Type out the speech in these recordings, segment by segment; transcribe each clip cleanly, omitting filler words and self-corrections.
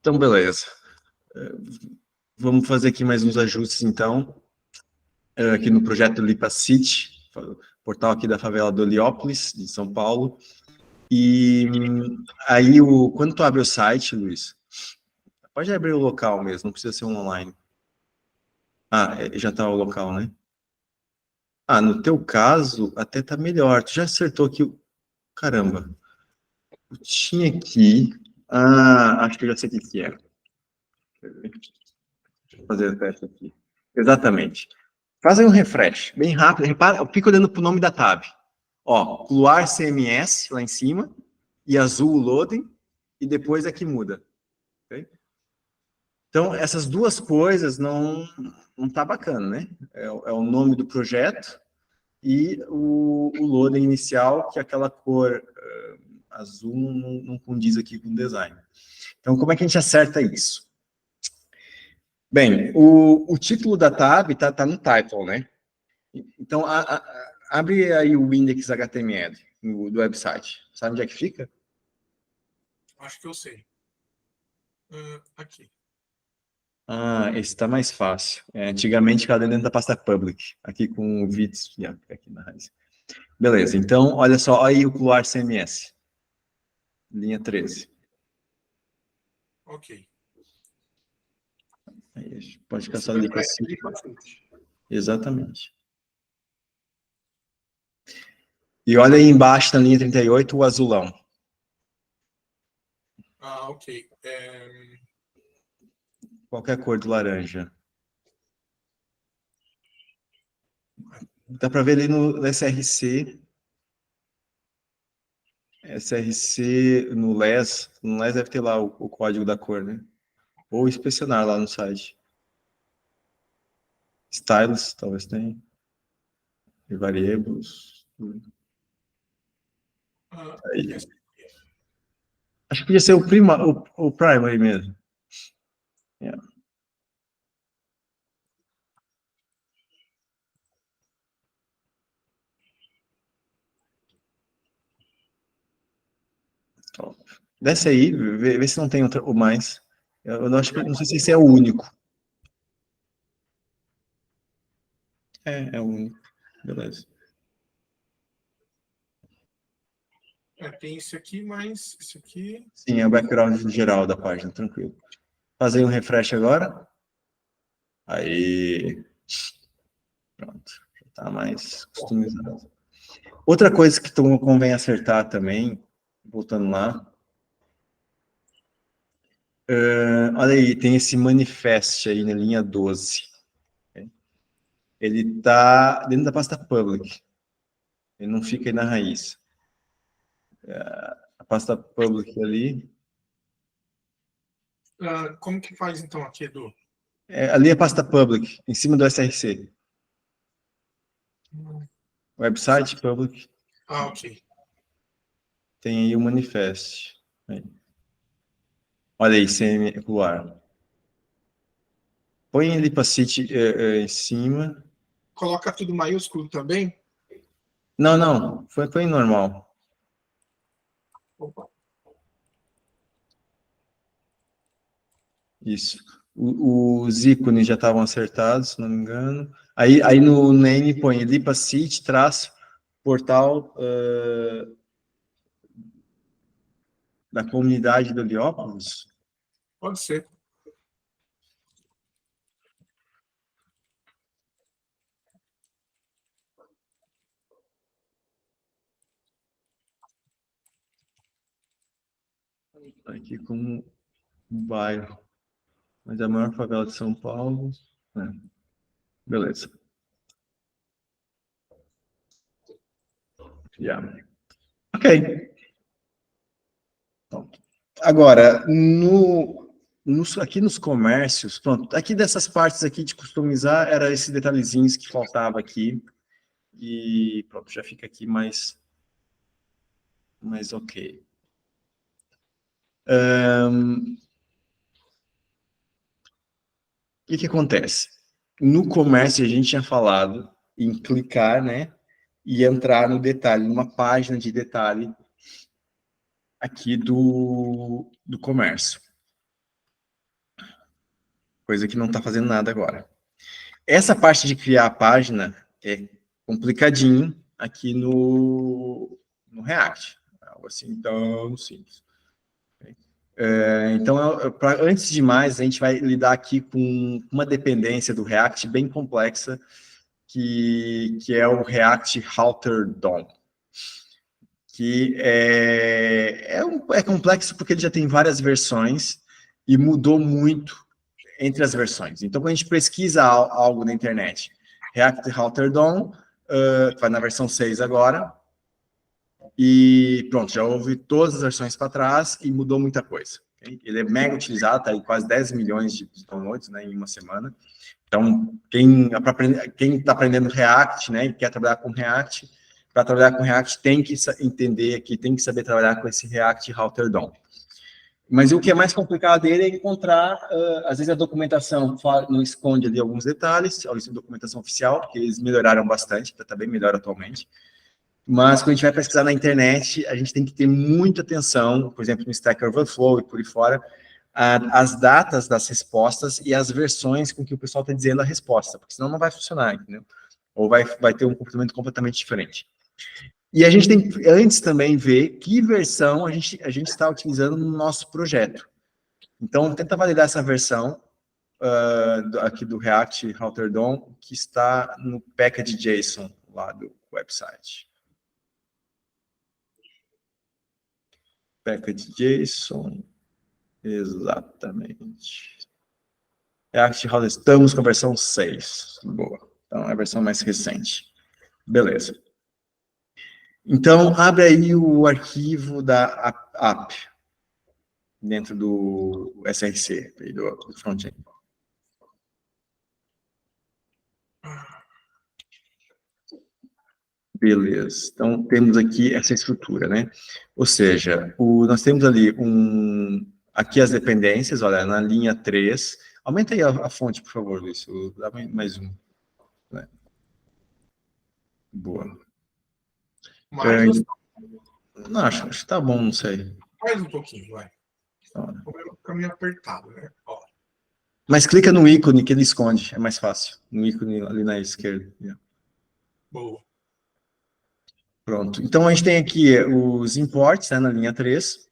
Então, beleza. Vamos fazer aqui mais uns ajustes, então, aqui no projeto Lipa City, portal aqui da favela do Heliópolis, de São Paulo. E aí, quando tu abre o site, Luiz, pode abrir o local mesmo, não precisa ser um online. Ah, já está o local, né? Ah, no teu caso, até tá melhor. Tu já acertou aqui o... Caramba. Eu tinha aqui... Ah, acho que eu já sei o que é. Deixa eu fazer o teste aqui. Exatamente. Faz aí um refresh, bem rápido. Repara, eu fico olhando para o nome da tab. Ó, Luar CMS lá em cima, e azul o loading, e depois é que muda. Okay? Então, essas duas coisas não tá bacana, né? É o nome do projeto e o loading inicial, que é aquela cor azul não condiz aqui com o design. Então, como é que a gente acerta isso? Bem, o título da tab tá no title, né? Então, abre aí o index HTML do website. Sabe onde é que fica? Acho que eu sei. Aqui. Ah, esse está mais fácil. Antigamente ficava dentro da pasta public, aqui com o Vits, aqui na raiz. Beleza, então, olha só, olha aí o Pluar CMS. Linha 13. Ok. Aí, pode caçar ali com assim. Exatamente. E olha aí embaixo, na linha 38, o azulão. Ah, ok. Qualquer cor do laranja. Dá para ver ali no SRC. SRC no LES. No LES deve ter lá o código da cor, né? Ou inspecionar lá no site. Styles, talvez tenha. E variables. Aí. Acho que podia ser o primary mesmo. Yeah. Desce aí, vê se não tem o mais. Eu não, acho que, não sei se esse é o único. É o único. Beleza. Tem esse aqui, mas esse aqui... Sim, é o background geral da página, tranquilo. Fazer um refresh agora. Aí. Pronto. Já está mais customizado. Outra coisa que convém acertar também, voltando lá. Olha aí, tem esse manifest aí na linha 12. Ele está dentro da pasta public. Ele não fica aí na raiz. A pasta public ali. Como que faz então aqui, Edu? Ali é a pasta public, em cima do SRC. Website public. Ah, ok. Tem aí o manifest. Aí. Olha aí, CMQR. Põe ele para City em cima. Coloca tudo maiúsculo também? Não. Foi normal. Opa. Isso. Os ícones já estavam acertados, se não me engano. Aí no name põe Lipa City, traço, portal da comunidade do Heliópolis. Pode ser. Aqui como um bairro. Mas é a maior favela de São Paulo. Beleza. Yeah. Ok. Agora, aqui nos comércios, pronto, aqui dessas partes aqui de customizar, era esses detalhezinhos que faltava aqui. E pronto, já fica aqui mais ok. O que acontece? No comércio, a gente tinha falado em clicar, né? E entrar no detalhe, numa página de detalhe aqui do comércio. coisa que não está fazendo nada agora. Essa parte de criar a página é complicadinho aqui no React. Algo assim tão simples. Então, antes de mais, a gente vai lidar aqui com uma dependência do React bem complexa, que é o React Router DOM. Que é complexo porque ele já tem várias versões e mudou muito entre as versões. Então, quando a gente pesquisa algo na internet, React Router DOM, vai na versão 6 agora, e pronto, já houve todas as versões para trás e mudou muita coisa. Okay? Ele é mega utilizado, está aí quase 10 milhões de downloads, né, em uma semana. Então, quem está aprendendo React, né, e quer trabalhar com React, para trabalhar com React tem que entender aqui, tem que saber trabalhar com esse React Router DOM. Mas o que é mais complicado dele é encontrar, às vezes a documentação não esconde ali alguns detalhes, a documentação oficial, que eles melhoraram bastante, está bem melhor atualmente. Mas quando a gente vai pesquisar na internet, a gente tem que ter muita atenção, por exemplo, no Stack Overflow e por aí fora, as datas das respostas e as versões com que o pessoal está dizendo a resposta, porque senão não vai funcionar, entendeu? Ou vai ter um comportamento completamente diferente. E a gente tem que, antes também, ver que versão a gente está utilizando no nosso projeto. Então, tenta validar essa versão aqui do React Router DOM, que está no package.json lá do website. Package.json, exatamente. React Router, estamos com a versão 6. Boa. Então, é a versão mais recente. Beleza. Então, abre aí o arquivo da app, dentro do SRC, do front-end. Beleza. Então, temos aqui essa estrutura, né? Ou seja, nós temos ali aqui as dependências, olha, na linha 3. Aumenta aí a fonte, por favor, Luiz. Dá mais um. Né? Boa. Não, acho que tá bom, não sei. Mais um pouquinho, vai. O caminho apertado, né? Ó. Mas clica no ícone que ele esconde, é mais fácil. No ícone ali na esquerda. Boa. Pronto. Então, a gente tem aqui os imports, né, na linha 3.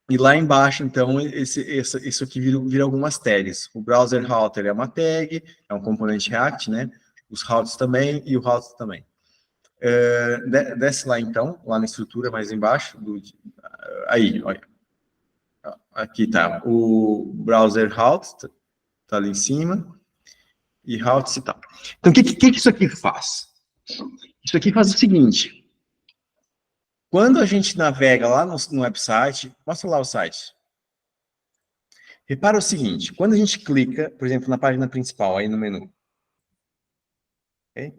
E lá embaixo, então, isso aqui vira algumas tags. O browser router é uma tag, é um componente React, né? Os routes também e o route também. Desce lá, então, lá na estrutura mais embaixo. Aí, olha. Aqui tá o browser route, tá ali em cima. E routes e tal. Então, o que isso aqui faz? Isso aqui faz o seguinte. Quando a gente navega lá no website, mostra lá o site. Repara o seguinte, quando a gente clica, por exemplo, na página principal, aí no menu, okay?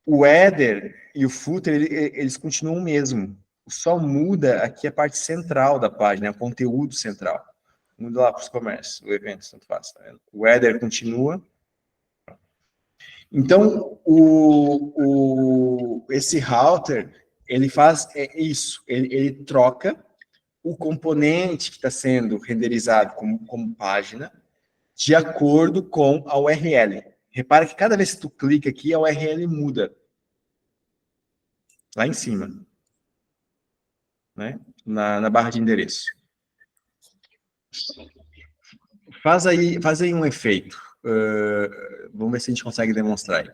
O header e o footer, eles continuam o mesmo. Só muda aqui a parte central da página, o conteúdo central. Muda lá para os comércios, o evento, tanto faz, tá vendo? O header continua. Então, esse router, ele faz isso, ele troca o componente que está sendo renderizado como página de acordo com a URL. Repara que cada vez que tu clica aqui, a URL muda. Lá em cima. Né? Na barra de endereço. Faz aí um efeito. Vamos ver se a gente consegue demonstrar aí.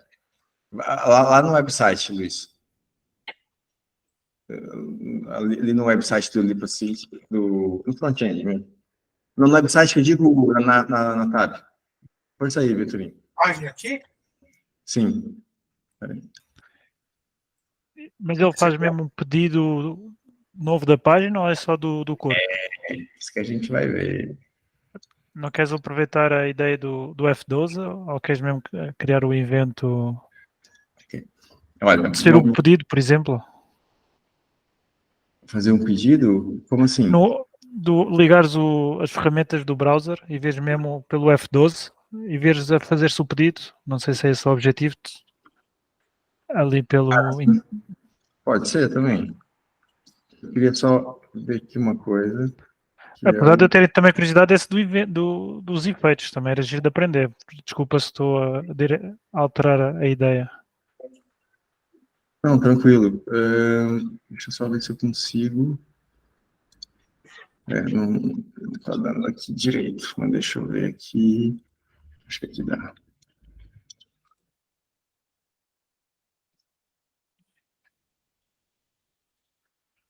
Lá no website, Luiz. Ali no website do LipaSync, no front-end mesmo. No website que eu digo na tab. Força aí, Vitorinho. Página aqui? Sim. Mas ele faz mesmo um pedido novo da página ou é só do corpo? Isso que a gente vai ver. Não queres aproveitar a ideia do F12 ou queres mesmo criar o evento? Olha, ser um pedido, por exemplo? Fazer um pedido? Como assim? Ligares as ferramentas do browser e veres mesmo pelo F12 e veres a fazer-se o pedido. Não sei se é esse o objetivo. Ali pelo... Pode ser também. Eu queria só ver aqui uma coisa. que é Apesar de eu ter também curiosidade desse dos efeitos, também era giro de aprender. Desculpa se estou a alterar a ideia. Não, tranquilo. Deixa eu só ver se eu consigo. Não está dando aqui direito, mas deixa eu ver aqui. Acho que aqui dá.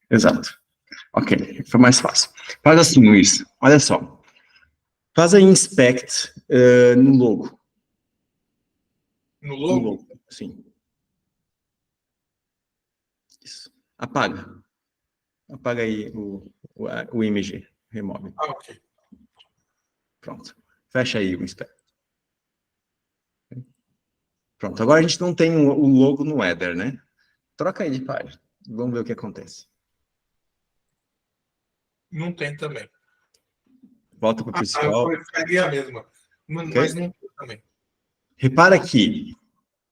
Exato. Ok, foi mais fácil. Faz assim, Luiz. Olha só. Faz aí inspect no logo. No No logo? logo, sim. Isso. Apaga. Apaga aí o image. Remove. Ah, ok. Pronto. Fecha aí o inspect. Pronto. Agora a gente não tem o logo no header, né? Troca aí de página. Vamos ver o que acontece. Não tem também. Volta para o principal. Seria a mesma. Mas não tem também. Repara que,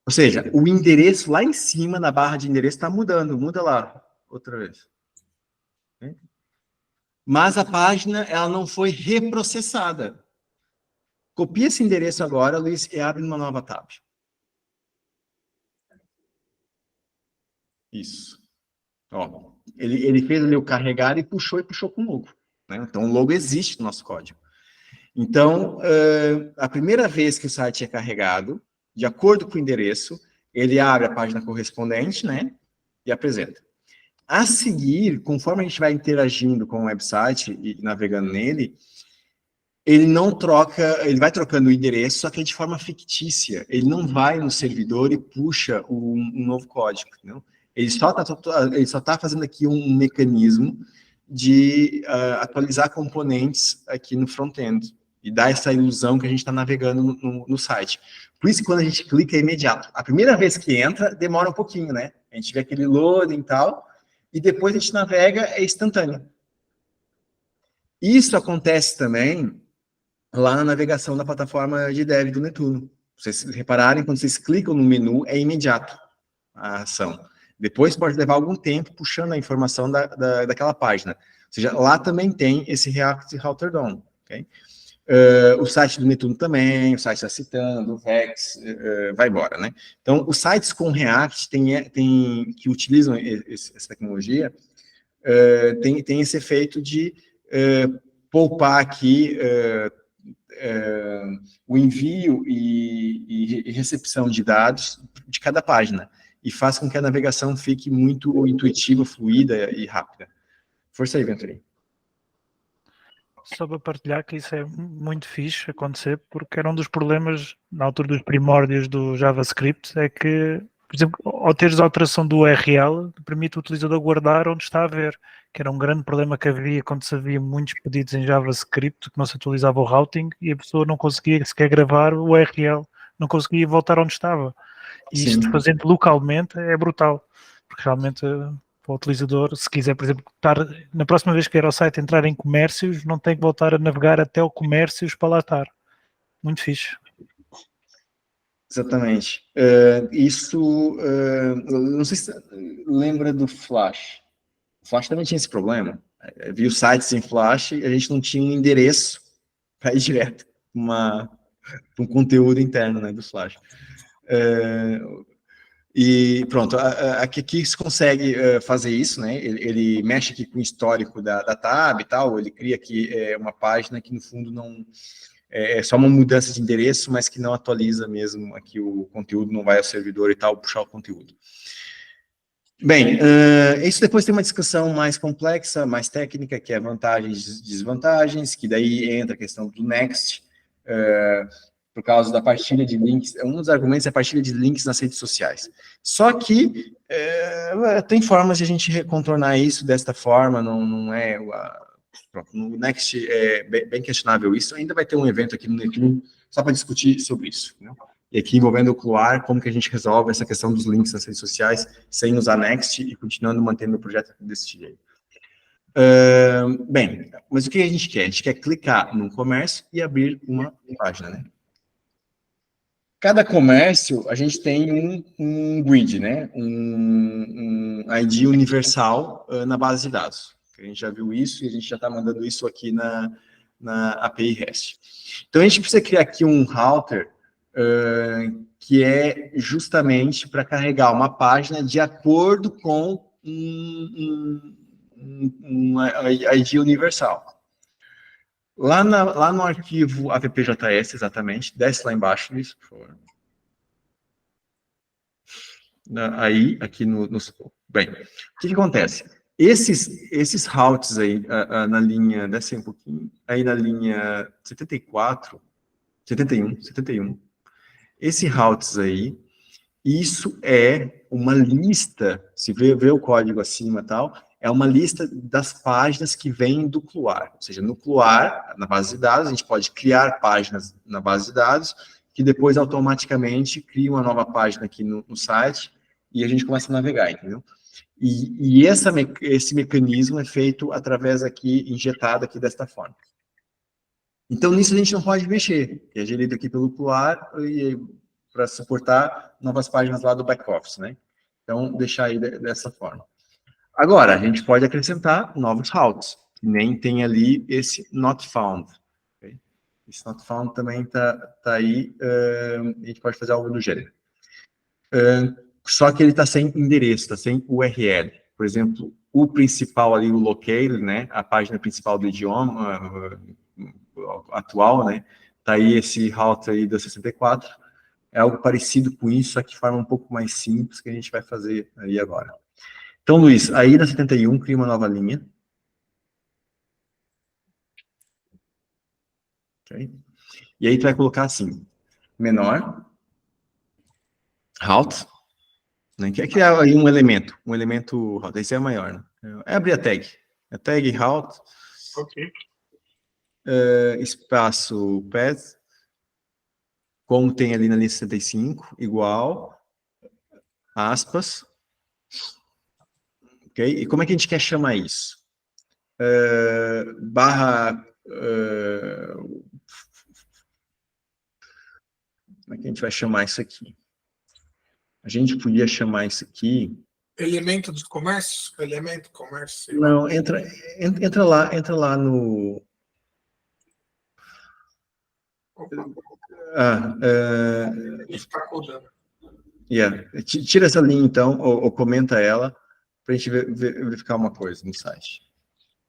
ou seja, o endereço lá em cima, na barra de endereço, está mudando. Muda lá, outra vez. Mas a página, ela não foi reprocessada. Copia esse endereço agora, Luiz, e abre uma nova tab. Isso. Ó, ele fez ali o carregar e puxou com o logo. Né? Então, o logo existe no nosso código. Então, a primeira vez que o site é carregado, de acordo com o endereço, ele abre a página correspondente, né, e apresenta. A seguir, conforme a gente vai interagindo com o website e navegando nele, ele não troca, ele vai trocando o endereço, só que é de forma fictícia. Ele não vai no servidor e puxa um novo código, não? Ele só está fazendo aqui um mecanismo de atualizar componentes aqui no front-end e dar essa ilusão que a gente está navegando no site. Por isso que quando a gente clica é imediato. A primeira vez que entra, demora um pouquinho, né? A gente vê aquele loading e tal, e depois a gente navega, é instantâneo. Isso acontece também lá na navegação da plataforma de dev do Netuno. Vocês repararem, quando vocês clicam no menu, é imediato a ação. Depois pode levar algum tempo puxando a informação daquela página. Ou seja, lá também tem esse React Router DOM. Okay? O site do Netuno também, o site está citando, o Vex, vai embora, né? Então, os sites com React que utilizam essa tecnologia tem esse efeito de poupar aqui o envio e recepção de dados de cada página e faz com que a navegação fique muito intuitiva, fluida e rápida. Força aí, Venturim. Só para partilhar que isso é muito fixe acontecer, porque era um dos problemas na altura dos primórdios do JavaScript, é que, por exemplo, ao teres a alteração do URL, permite o utilizador guardar onde está a ver, que era um grande problema que havia quando se havia muitos pedidos em JavaScript, que não se atualizava o routing e a pessoa não conseguia sequer gravar o URL, não conseguia voltar onde estava. E isto fazendo localmente é brutal, porque realmente para o utilizador, se quiser, por exemplo, na próxima vez que vier ao site entrar em comércios, não tem que voltar a navegar até o comércios para lá estar. Muito fixe. Exatamente. Não sei se lembra do Flash. O Flash também tinha esse problema. Viu sites em Flash e a gente não tinha um endereço para ir direto para um conteúdo interno, né, do Flash. E pronto, aqui se consegue fazer isso, né? Ele mexe aqui com o histórico da tab e tal, ele cria aqui uma página que no fundo não é só uma mudança de endereço, mas que não atualiza mesmo aqui o conteúdo, não vai ao servidor e tal, puxar o conteúdo. Bem, isso depois tem uma discussão mais complexa, mais técnica, que é vantagens e desvantagens, que daí entra a questão do Next, por causa da partilha de links. Um dos argumentos é a partilha de links nas redes sociais. Só que tem formas de a gente contornar isso desta forma, não é... Pronto, no Next é bem questionável isso. Ainda vai ter um evento aqui no Netuno só para discutir sobre isso, né? E aqui envolvendo o Cloar, como que a gente resolve essa questão dos links nas redes sociais sem usar Next e continuando mantendo o projeto desse jeito. Bem, mas o que a gente quer? A gente quer clicar num comércio e abrir uma página, né? Cada comércio, a gente tem um grid, né? Um ID universal na base de dados. A gente já viu isso e a gente já está mandando isso aqui na API REST. Então, a gente precisa criar aqui um router que é justamente para carregar uma página de acordo com um ID universal. Lá no arquivo appjs, exatamente, desce lá embaixo, isso, por favor. Aí, aqui no... Bem, o que acontece? Esses routes aí, na linha, desce um pouquinho, aí na linha 74, 71, esse routes aí, isso é uma lista, se vê o código acima e tal, é uma lista das páginas que vêm do Cluar. Ou seja, no Cluar, na base de dados, a gente pode criar páginas na base de dados, que depois automaticamente cria uma nova página aqui no site, e a gente começa a navegar, entendeu? E esse mecanismo é feito através aqui, injetado aqui desta forma. Então, nisso a gente não pode mexer, que é gerido aqui pelo Cluar, para suportar novas páginas lá do back-office, né? Então, deixar aí dessa forma. Agora, a gente pode acrescentar novos routes, que nem tem ali esse not found. Okay? Esse not found também tá aí, a gente pode fazer algo do gênero. Só que ele está sem endereço, está sem URL. Por exemplo, o principal ali, o locale, né? A página principal do idioma atual, né? Tá aí esse route aí da 64. É algo parecido com isso, só que de forma um pouco mais simples que a gente vai fazer aí agora. Então, Luiz, aí na 71, cria uma nova linha. Okay? E aí tu vai colocar assim, menor, route, né? Que é criar aí um elemento route, esse é maior, né? É abrir a tag. A tag route, Ok. espaço path, como tem ali na linha 65, igual, aspas, ok? E como é que a gente quer chamar isso? Barra... como é que a gente vai chamar isso aqui? A gente podia chamar isso aqui... Elemento de comércio? Elemento comércio? Sei lá. Não, entra lá no... Opa, está codando. Yeah. Tira essa linha, então, ou comenta ela, para a gente verificar uma coisa no site.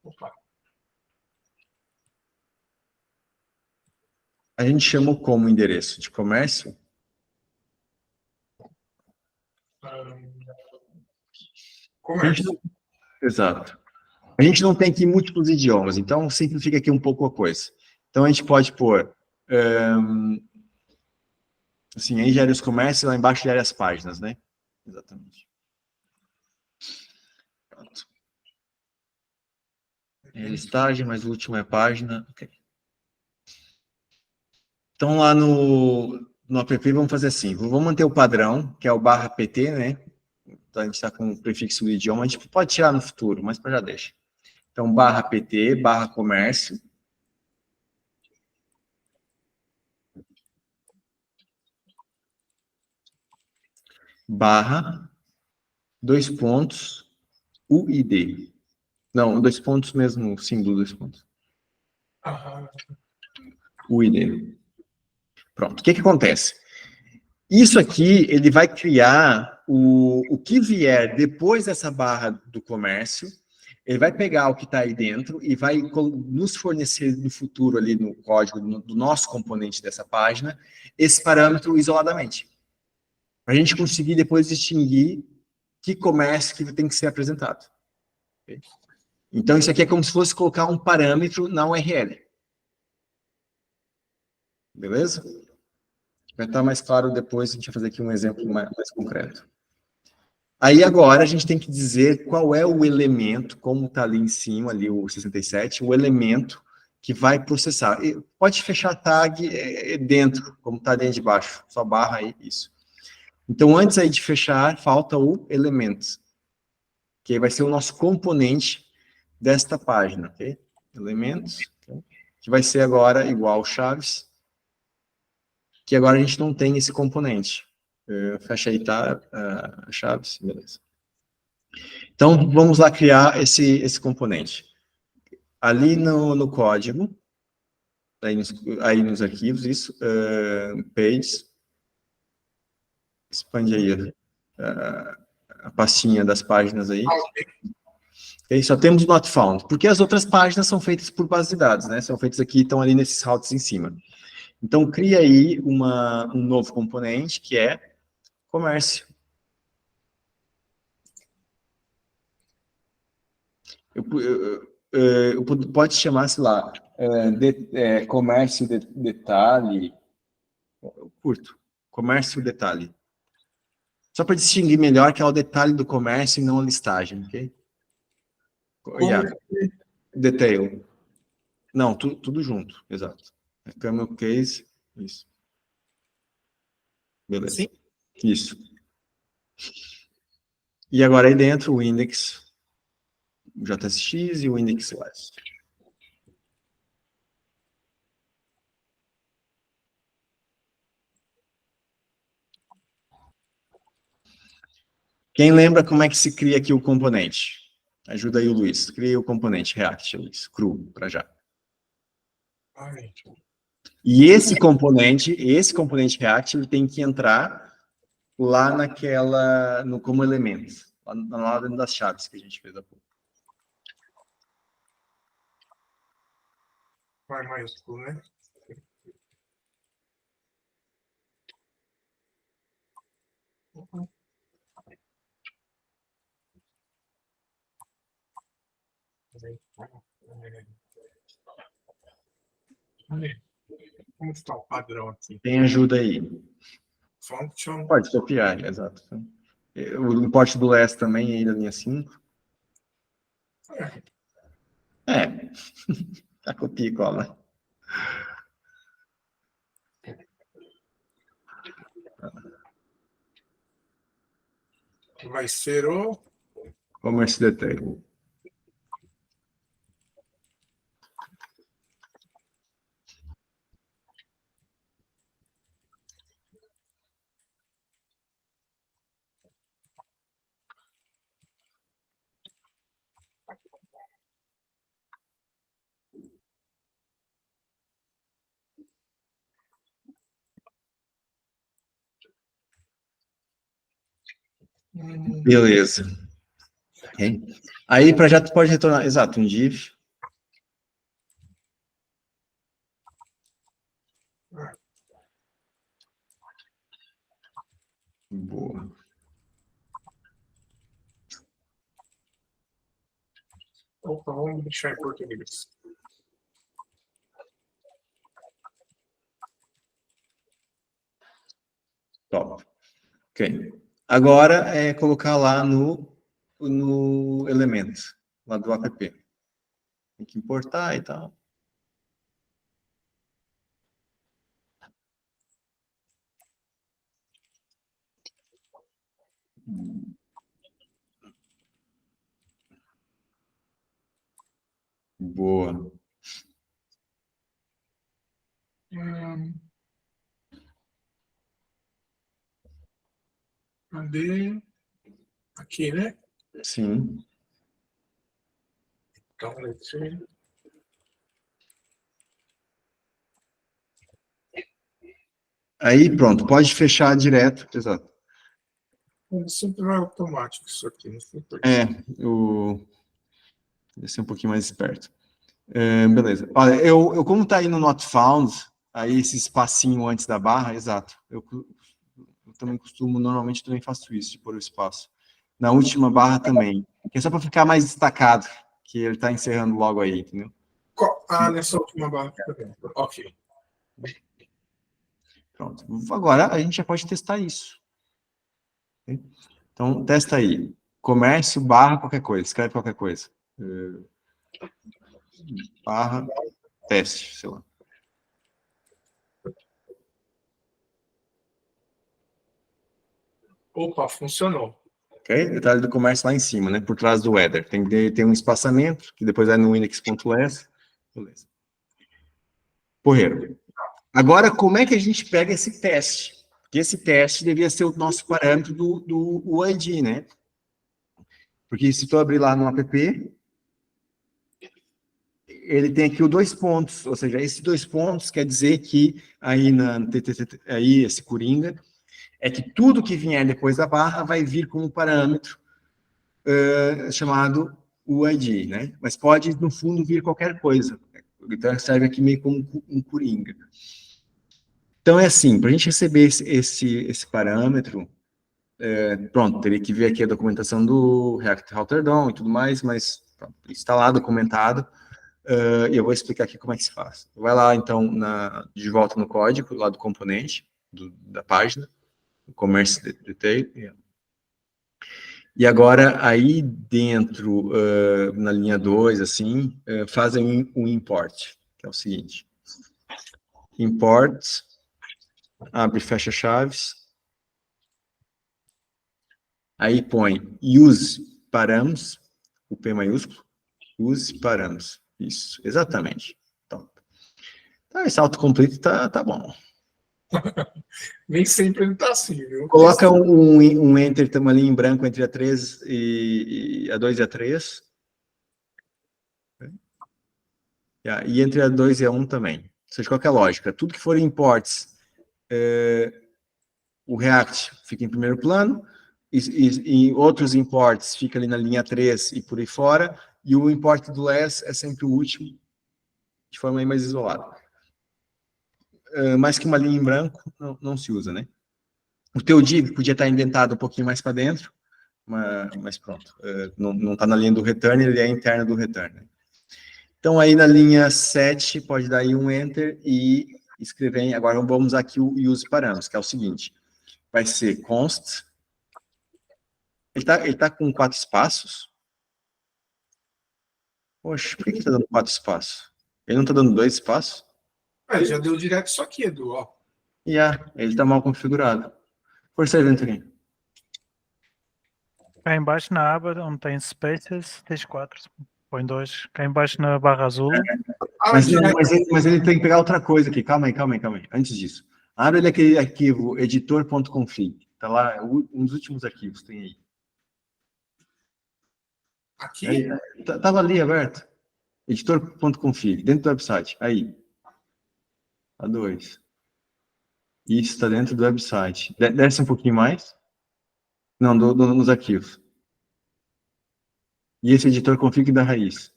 Opa. A gente chama como endereço de comércio? Comércio. Exato. A gente não tem aqui múltiplos idiomas, então simplifica aqui um pouco a coisa. Então a gente pode pôr, assim, aí gera os comércios, lá embaixo gera as páginas, né? Exatamente. Pronto. É listagem, mas o último é a página. Okay. Então lá no app vamos fazer assim, vamos manter o padrão, que é o /pt, né? Então a gente está com o prefixo do idioma, a gente pode tirar no futuro, mas já deixa. Então /pt, /comércio. Barra, 2 pontos, UID. Não, 2 pontos mesmo, símbolo 2 pontos. UID. Pronto, o que acontece? Isso aqui, ele vai criar o que vier depois dessa barra do comércio, ele vai pegar o que está aí dentro e vai nos fornecer no futuro, ali no código do nosso componente dessa página, esse parâmetro isoladamente. Para a gente conseguir depois distinguir que comércio que tem que ser apresentado. Okay? Então, isso aqui é como se fosse colocar um parâmetro na URL. Beleza? Vai estar mais claro depois, a gente vai fazer aqui um exemplo mais concreto. Aí agora a gente tem que dizer qual é o elemento, como está ali em cima, ali o 67, o elemento que vai processar. E pode fechar a tag dentro, como está dentro de baixo, só barra aí, isso. Então, antes aí de fechar, falta o elemento, que vai ser o nosso componente desta página, ok? Elementos, okay? Que vai ser agora igual chaves, que agora a gente não tem esse componente. Fecha aí, tá? Chaves, beleza. Então, vamos lá criar esse componente. Ali no código, aí nos arquivos, isso, pages, expande aí a pastinha das páginas aí. Okay? Só temos not found, porque as outras páginas são feitas por base de dados, né? São feitas aqui, estão ali nesses routes em cima. Então, cria aí um novo componente, que é comércio. Pode chamar, sei lá, comércio detalhe, curto, comércio detalhe. Só para distinguir melhor que é o detalhe do comércio e não a listagem, ok? Yeah. Detail. Não, tudo junto, exato. Camel case, isso. Beleza. Sim. Isso. E agora aí dentro o index, o JSX e o index last. Quem lembra como é que se cria aqui o componente? Ajuda aí o Luiz. Cria o componente React, Luiz. Cru, para já. E esse componente React, ele tem que entrar lá como elemento. Lá dentro das chaves que a gente fez há pouco. Vai maiúsculo, né? Como está o padrão aqui? Tem ajuda aí. Function. Pode copiar, exato. O import do last também aí da linha 5. A copia e cola. Vai ser o Commerce detail. Beleza. Okay. Aí, para já, tu pode retornar, exato, um div. Boa. Opa, vamos deixar em português. Top. Ok. Agora é colocar lá no elemento, lá do app. Tem que importar e tal. Boa. Cadê? Aqui, né? Sim. Então, Aí, pronto, pode fechar direto, exato. sempre vai automático isso aqui, não sei por quê. Deve ser um pouquinho mais esperto. Beleza. Olha, eu como tá aí no not found, aí esse espacinho antes da barra, exato. Eu também normalmente também faço isso, de pôr o espaço. Na última barra também. Que é só para ficar mais destacado, que ele está encerrando logo aí, entendeu? Nessa última barra. Ok. Pronto. Agora a gente já pode testar isso. Então, testa aí. Comércio barra qualquer coisa. Escreve qualquer coisa. Barra teste, sei lá. Opa, funcionou. Ok? Detalhe do comércio lá em cima, né? Por trás do header. Tem que ter um espaçamento, que depois é no index.less. Beleza. Correram. Agora, como é que a gente pega esse teste? Porque esse teste devia ser o nosso parâmetro do UID, né? Porque se tu abrir lá no app, ele tem aqui os 2 pontos, ou seja, esses 2 pontos quer dizer que aí aí esse coringa é que tudo que vier depois da barra vai vir como parâmetro chamado UID, né? Mas pode, no fundo, vir qualquer coisa. Então, serve aqui meio como um coringa. Então, é assim, para a gente receber esse parâmetro, pronto, teria que ver aqui a documentação do React Router DOM e tudo mais, mas pronto, está lá documentado, e eu vou explicar aqui como é que se faz. Vai lá, então, de volta no código, lá do componente, da página, do Commerce Detail, e agora, aí dentro, na linha 2, assim, fazem um import, que é o seguinte. Import, abre e fecha chaves. Aí põe use params, o P maiúsculo, use params. Isso, exatamente. Então esse autocomplete tá bom. Nem sempre ele tá assim, viu? Coloca um enter ali em branco entre a 3 e a 2 e a 3. E entre a 2 e a 1 também. Ou seja, qual que é a lógica? Tudo que for imports, o React fica em primeiro plano, e outros imports fica ali na linha 3 e por aí fora, e o import do less é sempre o último, de forma aí mais isolada. Mais que uma linha em branco, não se usa, né? O teu div podia estar indentado um pouquinho mais para dentro, mas pronto, não está na linha do return, ele é interno do return. Né? Então, aí na linha 7, pode dar aí um enter e escrever, agora vamos usar aqui o use params, que é o seguinte, vai ser const, ele tá com 4 espaços? Poxa, por que ele tá dando 4 espaços? Ele não tá dando 2 espaços? Ele já deu direto isso aqui, Edu, ó. Ele tá mal configurado. Força aí, Venturinho. Cá em baixo na aba onde tem spaces, tens 4. Põe 2. Cá em baixo na barra azul. Mas ele tem que pegar outra coisa aqui. Calma aí. Antes disso. Abre aquele arquivo editor.config. Tá lá, um dos últimos arquivos tem aí. Aqui? Aí, tava ali aberto. Editor.config, dentro do website. Aí. A 2. Isso está dentro do website. Desce um pouquinho mais. Não, nos arquivos. E esse editor config da raiz.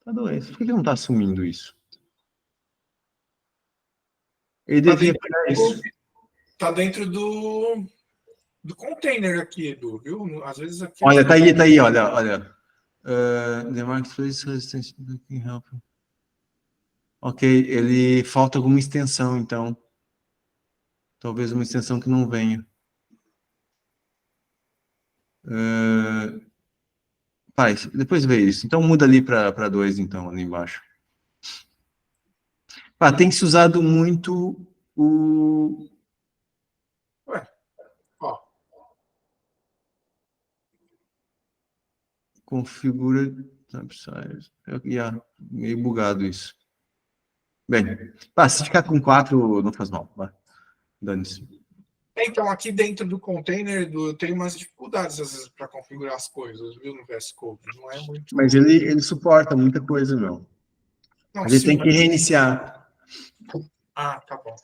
Tá doente. Por que não está assumindo isso? Ele devia pegar isso. Tá dentro do container aqui, Edu, viu? Às vezes aqui... Olha, tá aí, olha. The Marketplace Resistance Help. Ok, ele falta alguma extensão, então. Talvez uma extensão que não venha. Depois vê isso. Então muda ali para 2, então, ali embaixo. Tem se usado muito o... Ué, ó. Configura... meio bugado isso. Bem, se ficar com 4, não faz mal. Dane-se. Então, aqui dentro do container, eu tenho umas dificuldades, às vezes, para configurar as coisas, viu, no VS Code. Não é muito... Mas ele suporta muita coisa, meu. A gente tem que reiniciar. Tá bom.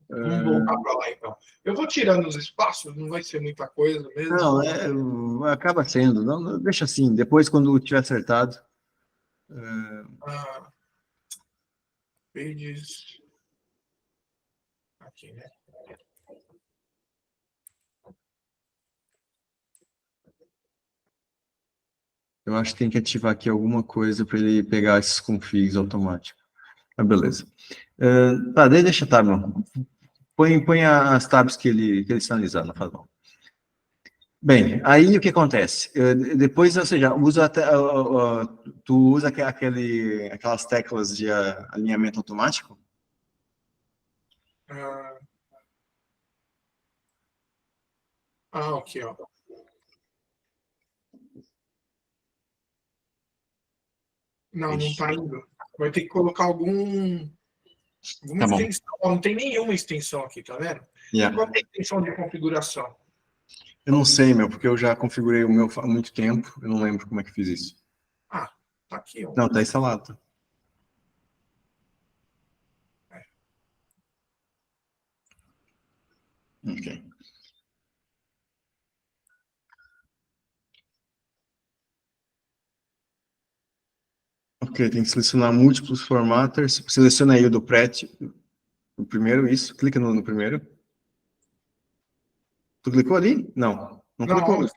Vamos voltar para lá, então. Eu vou tirando os espaços, não vai ser muita coisa mesmo. Não, acaba sendo. Não, deixa assim, depois, quando tiver acertado. Pages. Aqui, né? Eu acho que tem que ativar aqui alguma coisa para ele pegar esses configs automáticos. Beleza. Deixa a tab, não. Põe as tabs que ele sinalizar, não faz mal. Bem, aí o que acontece? Depois, ou seja, tu usa aquelas teclas de alinhamento automático? Ok, ó. Não tá indo. Vai ter que colocar alguma extensão. Não tem nenhuma extensão aqui, tá vendo? Qual é a extensão de configuração? Eu não sei, meu, porque eu já configurei o meu há muito tempo. Eu não lembro como é que fiz isso. Ah, tá aqui, ó. Não, tá instalado. Ok. Ok, tem que selecionar múltiplos formatters. Seleciona aí o do Pret, o primeiro, isso. Clica no primeiro. Tu clicou ali? Não. Não Não, clicou. olha,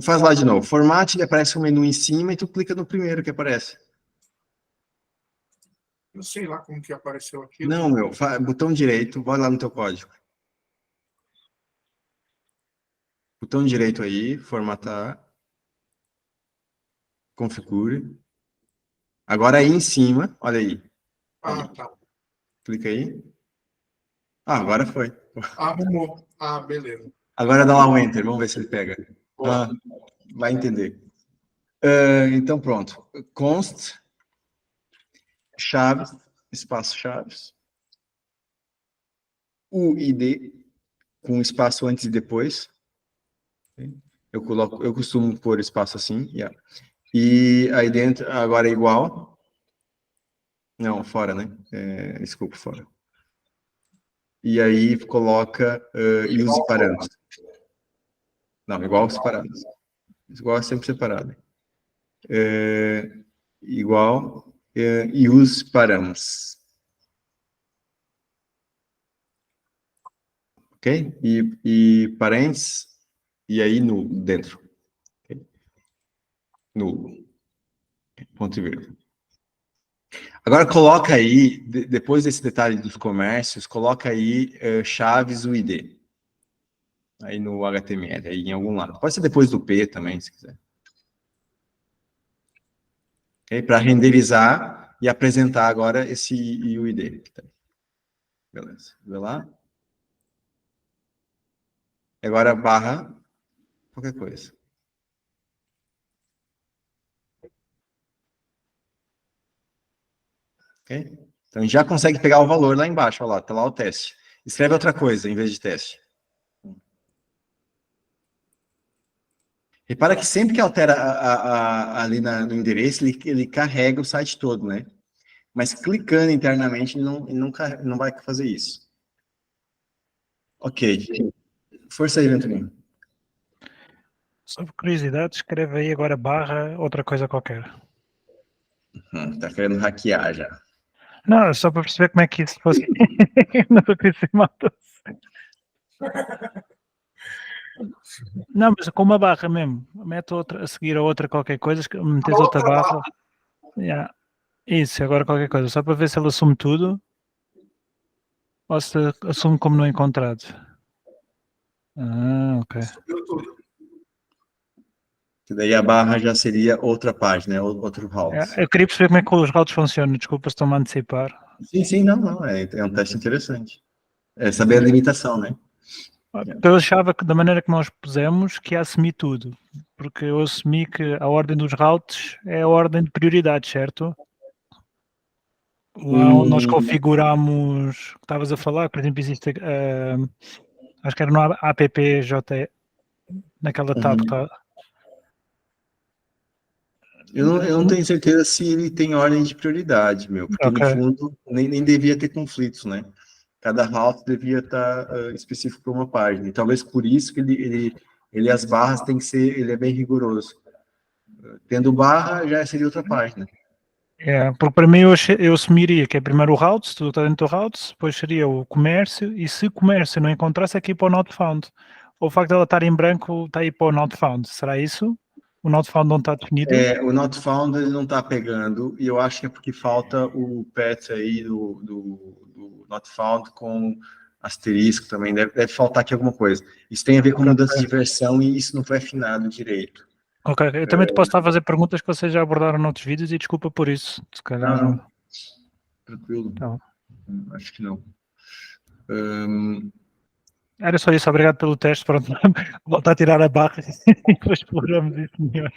Faz lá de novo. Format, ele aparece um menu em cima e tu clica no primeiro que aparece. eu sei lá como que apareceu aquilo. Não, meu. Botão direito, vai lá no teu código. Botão direito aí, formatar. Configure. Agora aí em cima, olha aí. Ah, tá. Clica aí. Ah, agora foi. Arrumou. Ah, beleza. Agora dá lá o Enter, vamos ver se ele pega. Ah, vai entender. Então, pronto. Const, chaves, espaço chaves, UID, com espaço antes e depois. Eu costumo pôr espaço assim. Yeah. E aí dentro, agora é igual. Não, fora, né? Desculpa, fora. E aí coloca use parâmetros. Não, igual separados. Igual é sempre separado. Igual use params. Ok? E parênteses, e aí nulo, dentro. Okay? Nulo. Ponto e vírgula. Agora coloca aí, depois desse detalhe dos comércios, coloca aí chaves UID. Aí no HTML, aí em algum lado. Pode ser depois do P também, se quiser. Okay? Para renderizar e apresentar agora esse UID. Beleza. Vê lá. Agora barra qualquer coisa. Ok? Então a gente já consegue pegar o valor lá embaixo, olha lá, tá lá o teste. Escreve outra coisa em vez de teste. Repara que sempre que altera ali no endereço, ele carrega o site todo, né? Mas clicando internamente, ele não vai fazer isso. Ok. Força aí, Venturinho. Só por curiosidade, escreve aí agora barra outra coisa qualquer. Tá querendo hackear já. Não, só para perceber como é que isso fosse. Não estou a ser matou. Não, mas com uma barra mesmo. Mete outra, a seguir a outra qualquer coisa, metes outra barra. Yeah. Isso, agora qualquer coisa. Só para ver se ele assume tudo ou se assume como não encontrado. Ah, ok. Subiu tudo. Que daí a barra já seria outra página, outro route. Eu queria perceber como é que os routes funcionam. Desculpa, estou-me a antecipar. Sim, não. É um teste interessante. É saber a limitação, né? Eu achava que da maneira que nós pusemos que ia assumir tudo, porque eu assumi que a ordem dos routes é a ordem de prioridade, certo? Lá onde nós configuramos, que estavas a falar, por exemplo, existe, acho que era no appj, naquela tab. Eu não tenho certeza se ele tem ordem de prioridade, meu, porque no fundo nem devia ter conflitos, né? Cada route devia estar específico para uma página. E talvez por isso que ele as barras tem que ser, ele é bem rigoroso. Tendo barra, já seria outra página. Porque para mim eu assumiria que é primeiro o route, se tudo está dentro do route, depois seria o comércio, e se o comércio não encontrasse, é aqui para o not found. O facto de ela estar em branco está aí para o not found, será isso? O not found não está definido? O not found ele não está pegando, e eu acho que é porque falta o path aí do not found com asterisco também, deve faltar aqui alguma coisa. Isso tem a ver com mudança de versão e isso não foi afinado direito. Ok, eu também te posso estar a fazer perguntas que vocês já abordaram noutros vídeos e desculpa por isso, se calhar. Não. Tranquilo. Não. Acho que não. Era só isso, obrigado pelo teste, pronto, volta a tirar a barra e depois exploramos isso melhor.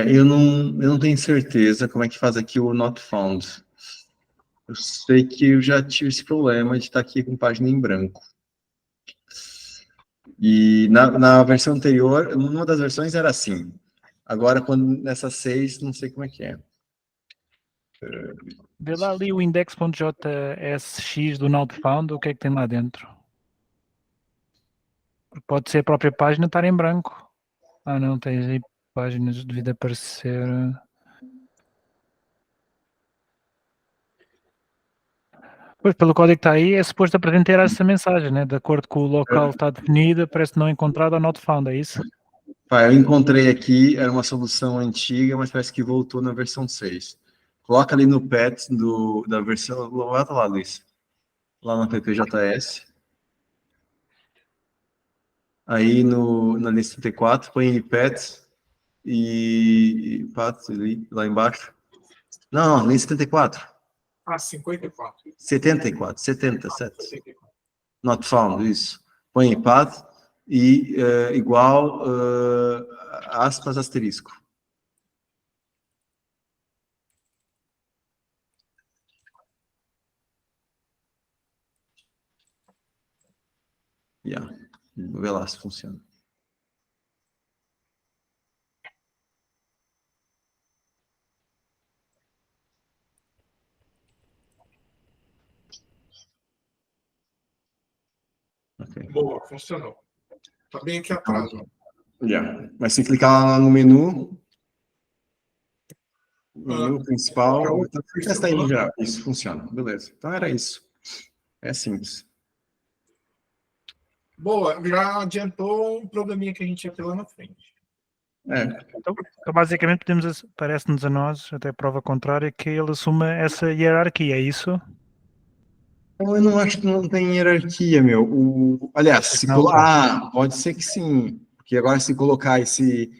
Eu não tenho certeza como é que faz aqui o not found. Eu sei que eu já tive esse problema de estar aqui com página em branco. E na versão anterior, numa das versões era assim. Agora, nessa 6, não sei como é que é. Vê lá ali o index.jsx do NodeFound, o que é que tem lá dentro? Pode ser a própria página estar em branco. Ah, não, tens aí páginas devido aparecer. Pois, pelo código que está aí, é suposto apresentar essa mensagem, né? De acordo com o local está definido, parece não encontrado ou not found, é isso? Pá, eu encontrei aqui, era uma solução antiga, mas parece que voltou na versão 6. Coloca ali no path da versão. Volta lá, Luiz. Lá no PPJS. Aí na lista 34, põe em path e path ali, lá embaixo. Não, lista 74. 54. 74, 77. Not found, isso. Põe em path e igual aspas asterisco. Yeah. Vou ver lá se funciona. Okay. Boa, funcionou. Tá bem aqui atrás. Ó. Yeah. Mas se clicar lá no menu principal, testa aí já. Isso funciona. Beleza. Então era isso. É simples. Boa, já adiantou um probleminha que a gente ia ter lá na frente. Então, basicamente, parece-nos a nós, até prova contrária, que ele assume essa hierarquia, é isso? Eu não acho que não tem hierarquia, meu. Aliás, pode ser que sim. Porque agora, se colocar esse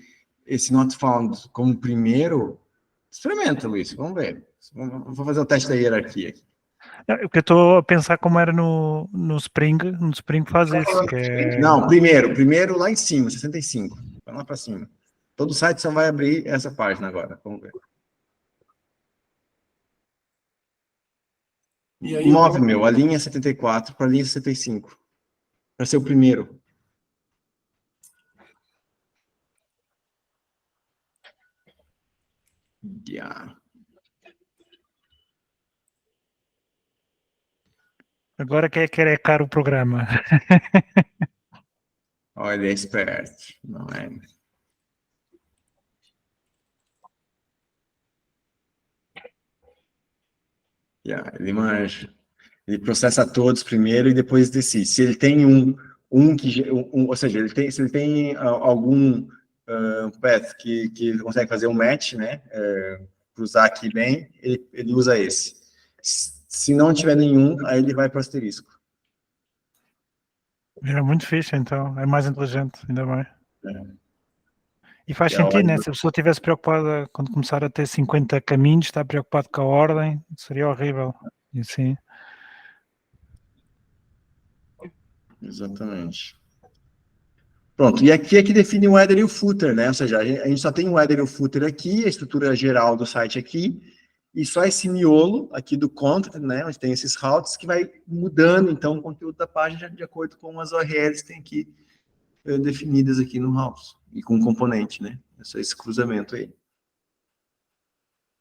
not found como primeiro, experimenta, Luiz. Vamos ver. Vou fazer o teste da hierarquia aqui. O que eu estou a pensar como era no Spring faz isso. Que é... Não, primeiro lá em cima, 65. Vai lá para cima. Todo site só vai abrir essa página agora. Vamos ver. E aí, move, a linha 74 para a linha 65. Para ser o primeiro. Yeah. Agora quem é que quer caro o programa? Olha, é esperto, não é? Yeah, ele manja. Ele processa todos primeiro e depois decide. Se ele tem ou seja, se ele tem algum path que ele consegue fazer um match, né? Cruzar aqui bem, ele usa esse. Se não tiver nenhum, aí ele vai para o asterisco. É muito fixe, então. É mais inteligente, ainda bem. E faz sentido, né? Se a pessoa estivesse preocupada quando começar a ter 50 caminhos, está preocupado com a ordem, seria horrível. E assim. Exatamente. Pronto, e aqui é que define o header e o footer, né? Ou seja, a gente só tem o header e o footer aqui, a estrutura geral do site aqui, e só esse miolo aqui do content, né? Onde tem esses routes que vai mudando, então, o conteúdo da página de acordo com as URLs que tem aqui definidas aqui no house, e com componente, né? É só esse cruzamento aí.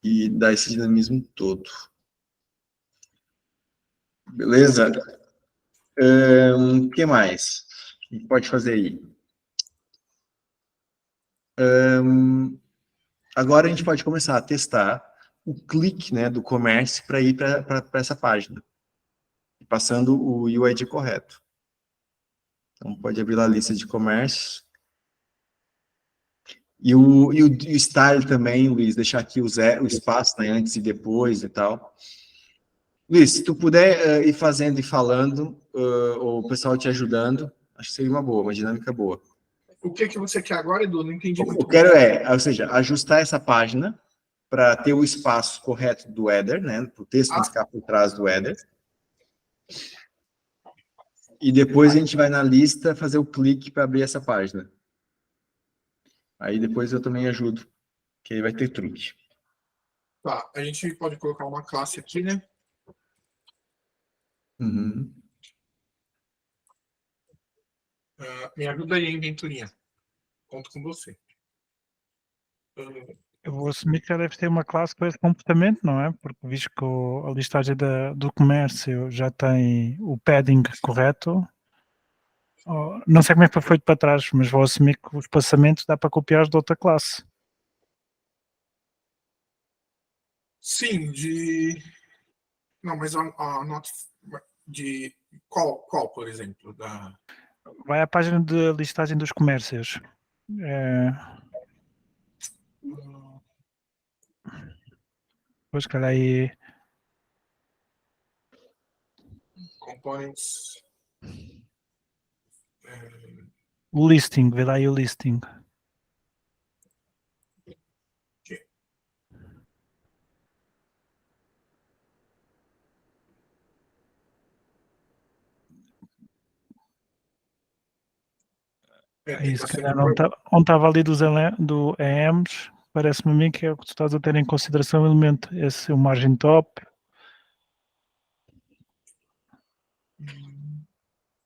E dá esse dinamismo todo. Beleza? O que mais? O que pode fazer aí? Agora a gente pode começar a testar o clique, né, do comércio para ir para essa página, passando o UID correto. Então, pode abrir lá a lista de comércio. E o style também, Luiz, deixar aqui o espaço, né, antes e depois e tal. Luiz, se tu puder ir fazendo e falando, ou o pessoal te ajudando, acho que seria uma dinâmica boa. O que você quer agora, Edu? Não entendi muito. Eu quero ou seja, ajustar essa página para ter o espaço correto do header, né, para o texto não ficar por trás do header. E depois a gente vai na lista fazer o clique para abrir essa página. Aí depois eu também ajudo, que aí vai ter truque. Tá, a gente pode colocar uma classe aqui, né? Uhum. Me ajuda aí, hein, Venturinha. Conto com você. Eu vou assumir que já deve ter uma classe com esse comportamento, não é? Porque visto que a listagem do comércio já tem o padding correto, não sei como é que foi feito para trás, mas vou assumir que os passamentos dá para copiar de outra classe. Sim, de... Não, mas a nota de... Qual, por exemplo? Vai à página de listagem dos comércios. Pois, calhar aí... Components... O listing, vê lá aí o listing. Aí, se calhar onde estava ali do EMs, parece-me a mim que é o que tu estás a ter em consideração o elemento, esse, o margin top.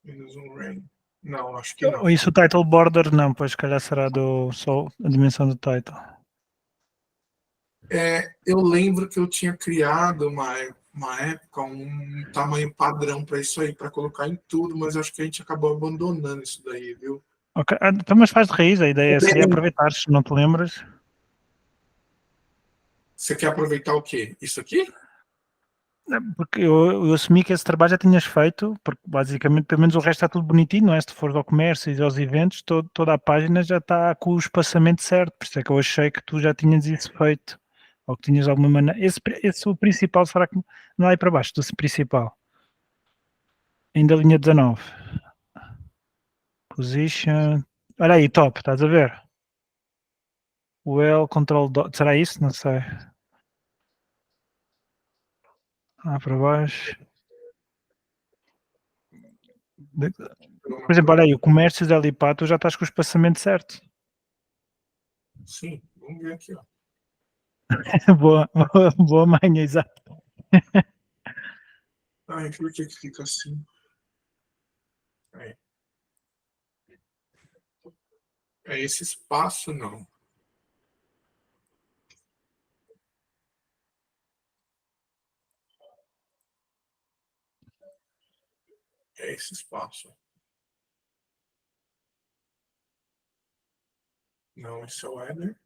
Menos um range. Não, acho que não. Ou isso o title border, não, pois se calhar será só a dimensão do title. Eu lembro que eu tinha criado uma época um tamanho padrão para isso aí, para colocar em tudo, mas acho que a gente acabou abandonando isso daí, viu? Ok, então, mas faz de raiz, a ideia seria aproveitar, se não te lembras. Você quer aproveitar o quê? Isso aqui? Porque eu assumi que esse trabalho já tinhas feito, porque basicamente pelo menos o resto está tudo bonitinho, não é? Se tu fores ao comércio e aos eventos, toda a página já está com o espaçamento certo, por isso é que eu achei que tu já tinhas isso feito, ou que tinhas alguma maneira. Esse o principal, será que não é aí para baixo do principal? Ainda linha 19. Position. Olha aí, top, estás a ver? Well, control dot. Será isso? Não sei. Para baixo. Por exemplo, olha aí, o comércio da Alipá, tu já estás com o espaçamento certo. Sim, vamos ver aqui, ó. boa manhã, exato. Ai, por que fica assim? É esse espaço, não. É esse espaço. Não, esse é o header.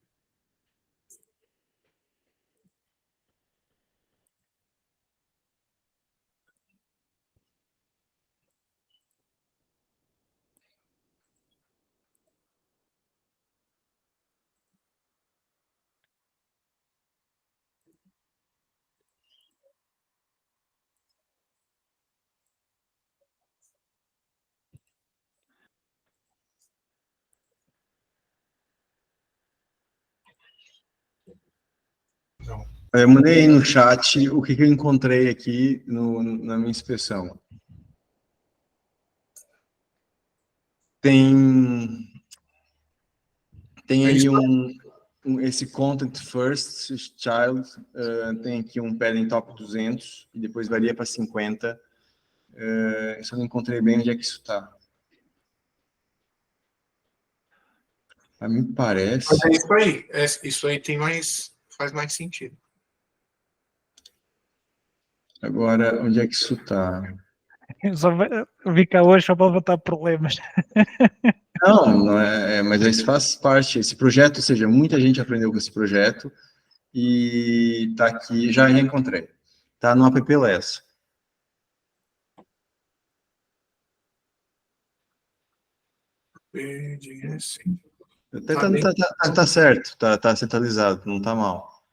Não. Eu mandei aí no chat o que eu encontrei aqui na minha inspeção. Tem aí esse Content First Child, tem aqui um padding top 200, e depois varia para 50. Eu só não encontrei bem onde é que isso está. A mim parece... Mas é isso aí. Isso aí faz mais sentido. Agora, onde é que isso está? Eu só vi cá hoje só para levantar problemas. Não é, mas isso faz parte. Esse projeto, ou seja, muita gente aprendeu com esse projeto e está aqui, já encontrei. Está no AppLess. Assim. Tá certo, tá centralizado, não tá mal.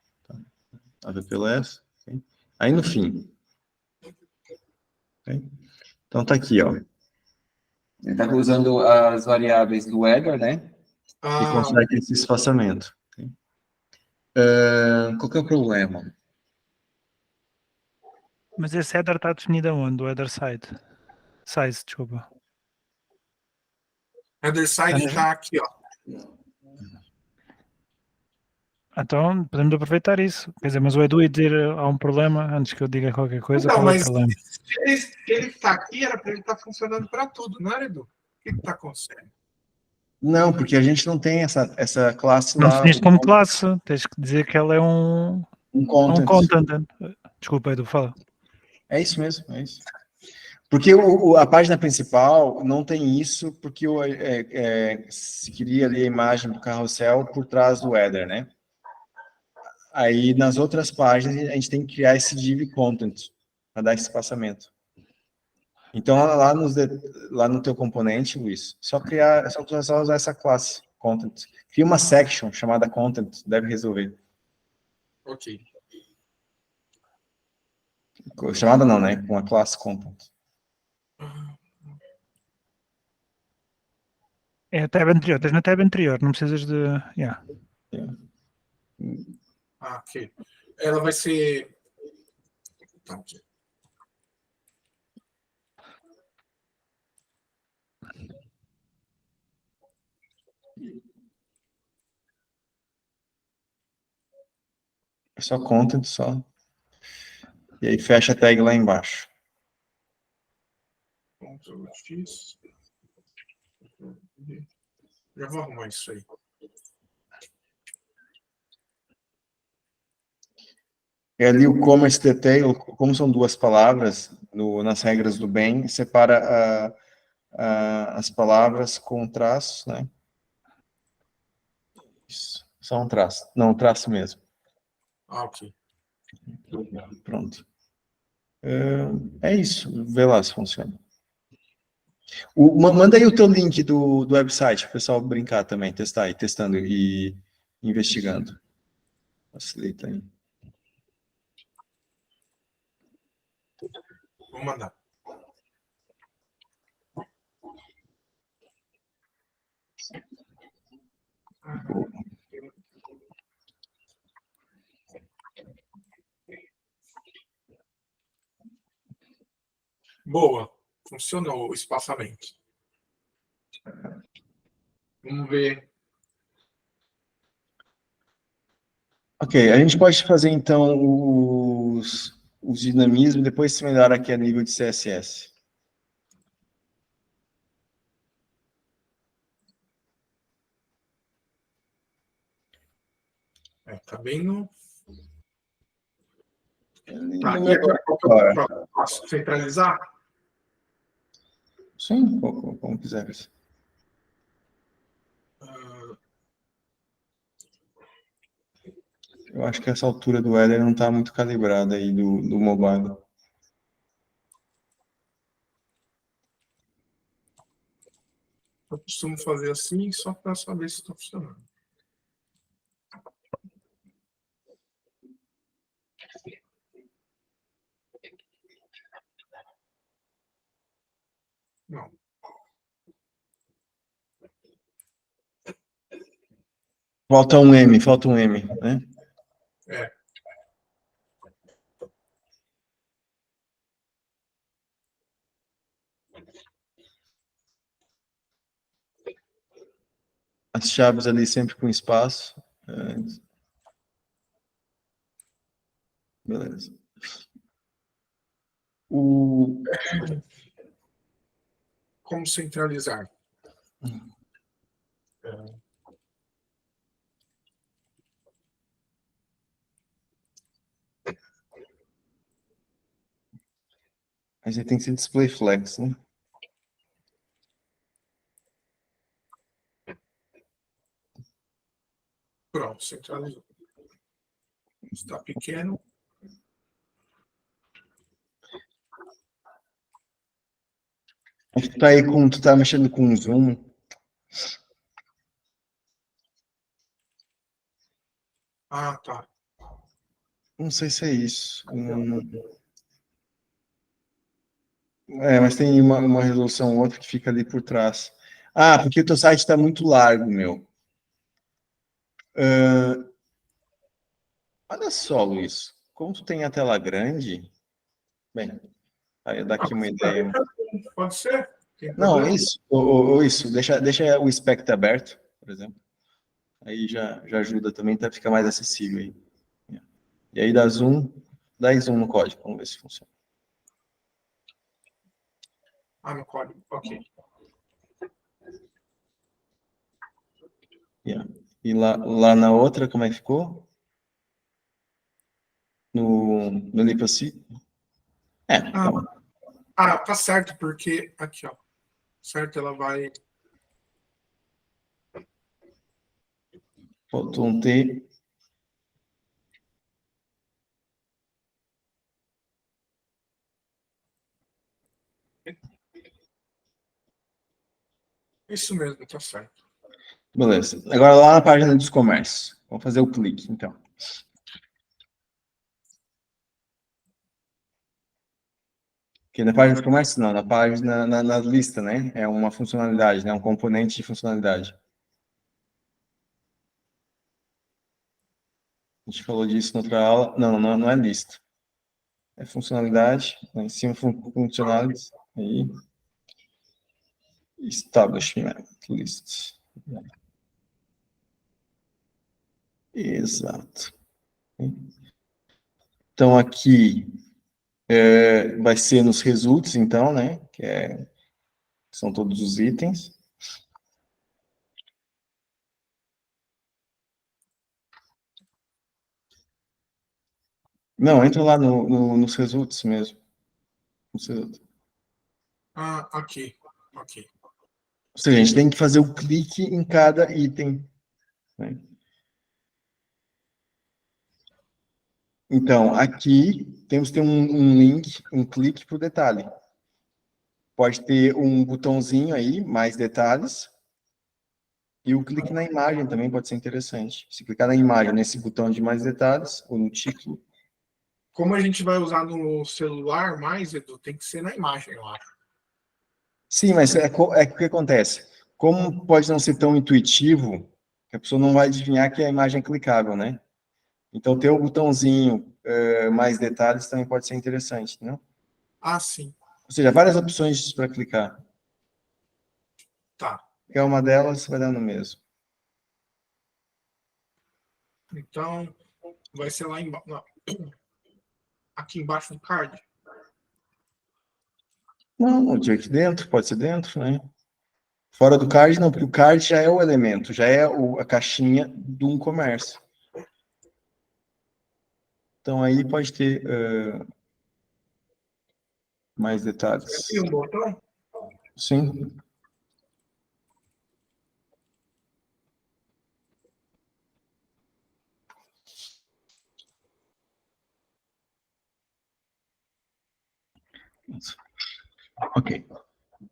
AppLess. Okay. Aí no fim. Okay. Então tá aqui, ó. Ele tá usando as variáveis do header, né? Que consegue esse espaçamento. Okay. Qual que é o problema? Mas esse header está definido aonde? O header size, desculpa. Header size está aqui, ó. Então, podemos aproveitar isso. Quer dizer, mas o Edu ia dizer há um problema antes que eu diga qualquer coisa. Não, qual é o mas problema? se ele está aqui, era para ele estar funcionando para tudo, não era, Edu? que está acontecendo? Não, porque a gente não tem essa classe Não lá, definiste como classe, tens que dizer que ela é um content. content. Desculpa, Edu, fala. É isso mesmo, é isso. Porque a página principal não tem isso, porque se queria ali a imagem do carrossel por trás do header, né? Aí, nas outras páginas, a gente tem que criar esse div content, para dar esse espaçamento. Então, lá no teu componente, Luiz, só usar essa classe, content. Cria uma section chamada content, deve resolver. Ok. Chamada não, né? Com a classe content. É a tab anterior, estás na tab anterior, não precisas de... Yeah. Ok. Ela vai ser... Tá, ok. É só content, só. E aí fecha a tag lá embaixo. Ctrl X. Já vou arrumar isso aí. E ali o commerce detail, como são duas palavras, nas regras do bem, separa as palavras com traços, né? Isso, só um traço. Não, um traço mesmo. Ah, ok. Pronto. É isso. Vê lá se funciona. Manda aí o teu link do website, para o pessoal brincar também, testar aí, testando e investigando. Facilita aí. Vou mandar. Boa. Funcionou o espaçamento. Vamos ver. Ok, a gente pode fazer então os dinamismos, depois se melhora aqui a nível de CSS. Tá bem no... Tá, No e meu agora, qual que é o próximo passo? Centralizar? Sim, como quiser. Eu acho que essa altura do header não está muito calibrada aí do mobile. Eu costumo fazer assim só para saber se está funcionando. Não. Falta um M, né? É. As chaves ali sempre com espaço. Beleza. Como centralizar? Mas aí tem que ser display flex, né? Pronto, centralizou. Está pequeno. Acho que tu tá mexendo com zoom. Ah, tá. Não sei se é isso. Mas tem uma resolução ou outra que fica ali por trás. Ah, porque o teu site está muito largo, meu. Olha só, Luiz. Como tu tem a tela grande... Bem, aí daqui uma ideia. Pode ser? Tem Não, problema? isso. Ou isso. Deixa o spec aberto, por exemplo. Aí já ajuda também, tá? Fica mais acessível aí. E aí dá zoom no código. Vamos ver se funciona. Ah, no código. Ok. E lá na outra, como é que ficou? No Lipassi? Tá bom. Tá certo, porque aqui, ó. Certo, ela vai. Faltou um T. Isso mesmo, tá certo. Beleza. Agora lá na página dos comércios. Vamos fazer o clique, então. Aqui na página dos comércios, não. Na página, na lista, né? É uma funcionalidade, né? Um componente de funcionalidade. A gente falou disso na outra aula. Não é lista. É funcionalidade. Lá em cima, funcionalidades. Aí. Establishment list. Exato. Então, aqui vai ser nos results, então, né? São todos os itens. Não, entra lá nos results mesmo. Nos results. Aqui. Ou seja, a gente tem que fazer o clique em cada item. Né? Então, aqui temos que ter um link, um clique para o detalhe. Pode ter um botãozinho aí, mais detalhes. E o clique na imagem também pode ser interessante. Se clicar na imagem, nesse botão de mais detalhes, ou no tique. Como a gente vai usar no celular mais, Edu, tem que ser na imagem, eu acho. Sim, mas o que acontece? Como pode não ser tão intuitivo, que a pessoa não vai adivinhar que a imagem é clicável, né? Então, ter o botãozinho mais detalhes também pode ser interessante, não? Sim. Ou seja, várias opções para clicar. Tá. Quer uma delas, vai dar no mesmo. Então, vai ser lá embaixo. Aqui embaixo do card? Não, aqui dentro, pode ser dentro, né? Fora do card, não, porque o card já é o elemento, já é a caixinha de um comércio. Então, aí pode ter mais detalhes. Tem um botão? Sim. Ok.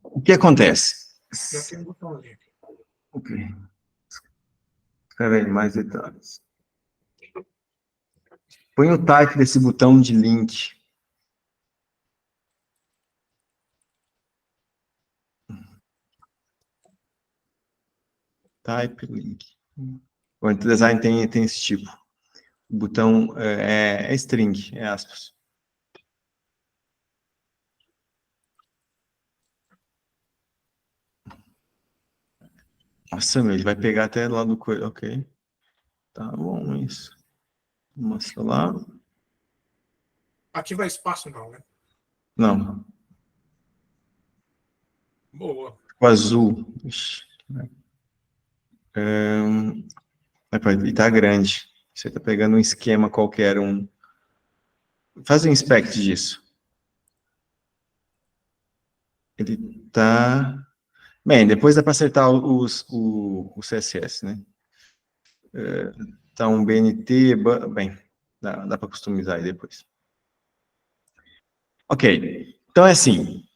O que acontece? Já tem um botãozinho aqui. Ok. Escreve aí, mais detalhes. Põe o type desse botão de link. Type link. O design tem esse tipo. O botão é string, é aspas. Nossa, meu, ele vai pegar até lá do coelho. Ok. Tá bom, isso. Mostra lá. Aqui vai espaço não, né? Não. Boa. O azul. Ixi. E tá grande. Você tá pegando um esquema qualquer. Faz um inspect disso. Ele tá... Bem, depois dá para acertar o CSS, né? Tá um BNT... Bem, dá para customizar aí depois. Ok. Então, é assim...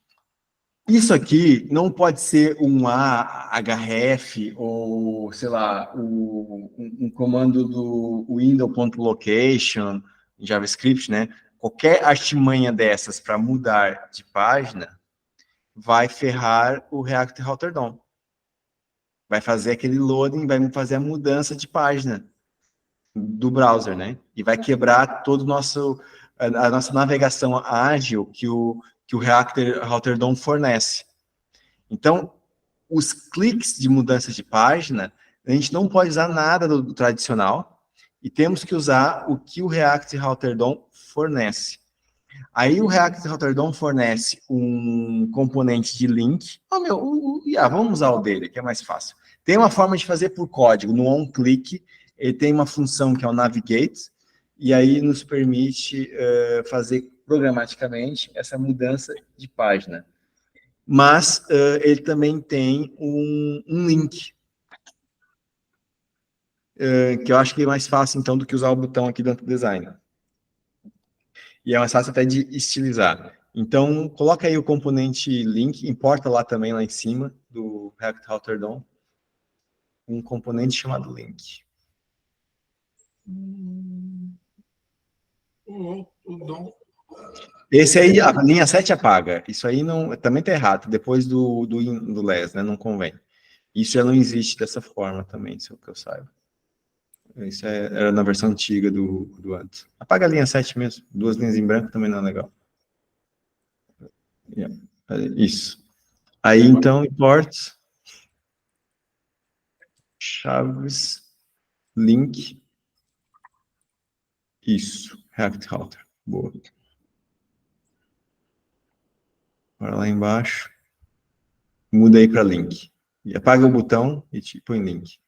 Isso aqui não pode ser um href ou, sei lá, um comando do window.location em JavaScript, né? Qualquer artimanha dessas para mudar de página vai ferrar o React Router DOM. Vai fazer aquele loading, vai fazer a mudança de página do browser, né? E vai quebrar todo a nossa navegação ágil que o React Router DOM fornece. Então, os cliques de mudança de página, a gente não pode usar nada do tradicional e temos que usar o que o React Router DOM fornece. Aí o React Router DOM fornece um componente de link. Vamos usar o dele, que é mais fácil. Tem uma forma de fazer por código. No onClick, ele tem uma função que é o Navigate, e aí nos permite fazer programaticamente essa mudança de página. Mas ele também tem um link, que eu acho que é mais fácil, então, do que usar o botão aqui dentro do design. E é mais fácil até de estilizar. Então, coloca aí o componente link, importa lá também, lá em cima, do React Router DOM, um componente chamado link. O Dom. Esse aí, a linha 7 apaga. Isso aí não, também tá errado, depois do less, né? Não convém. Isso já não existe dessa forma também, se é o que eu saiba. Isso era na versão antiga do antes. Apaga a linha 7 mesmo. 2 linhas em branco também não é legal. Isso. Aí, então, import chaves link. Isso. React Router. Boa. Agora lá embaixo. Muda aí para link. E apaga o botão e põe link.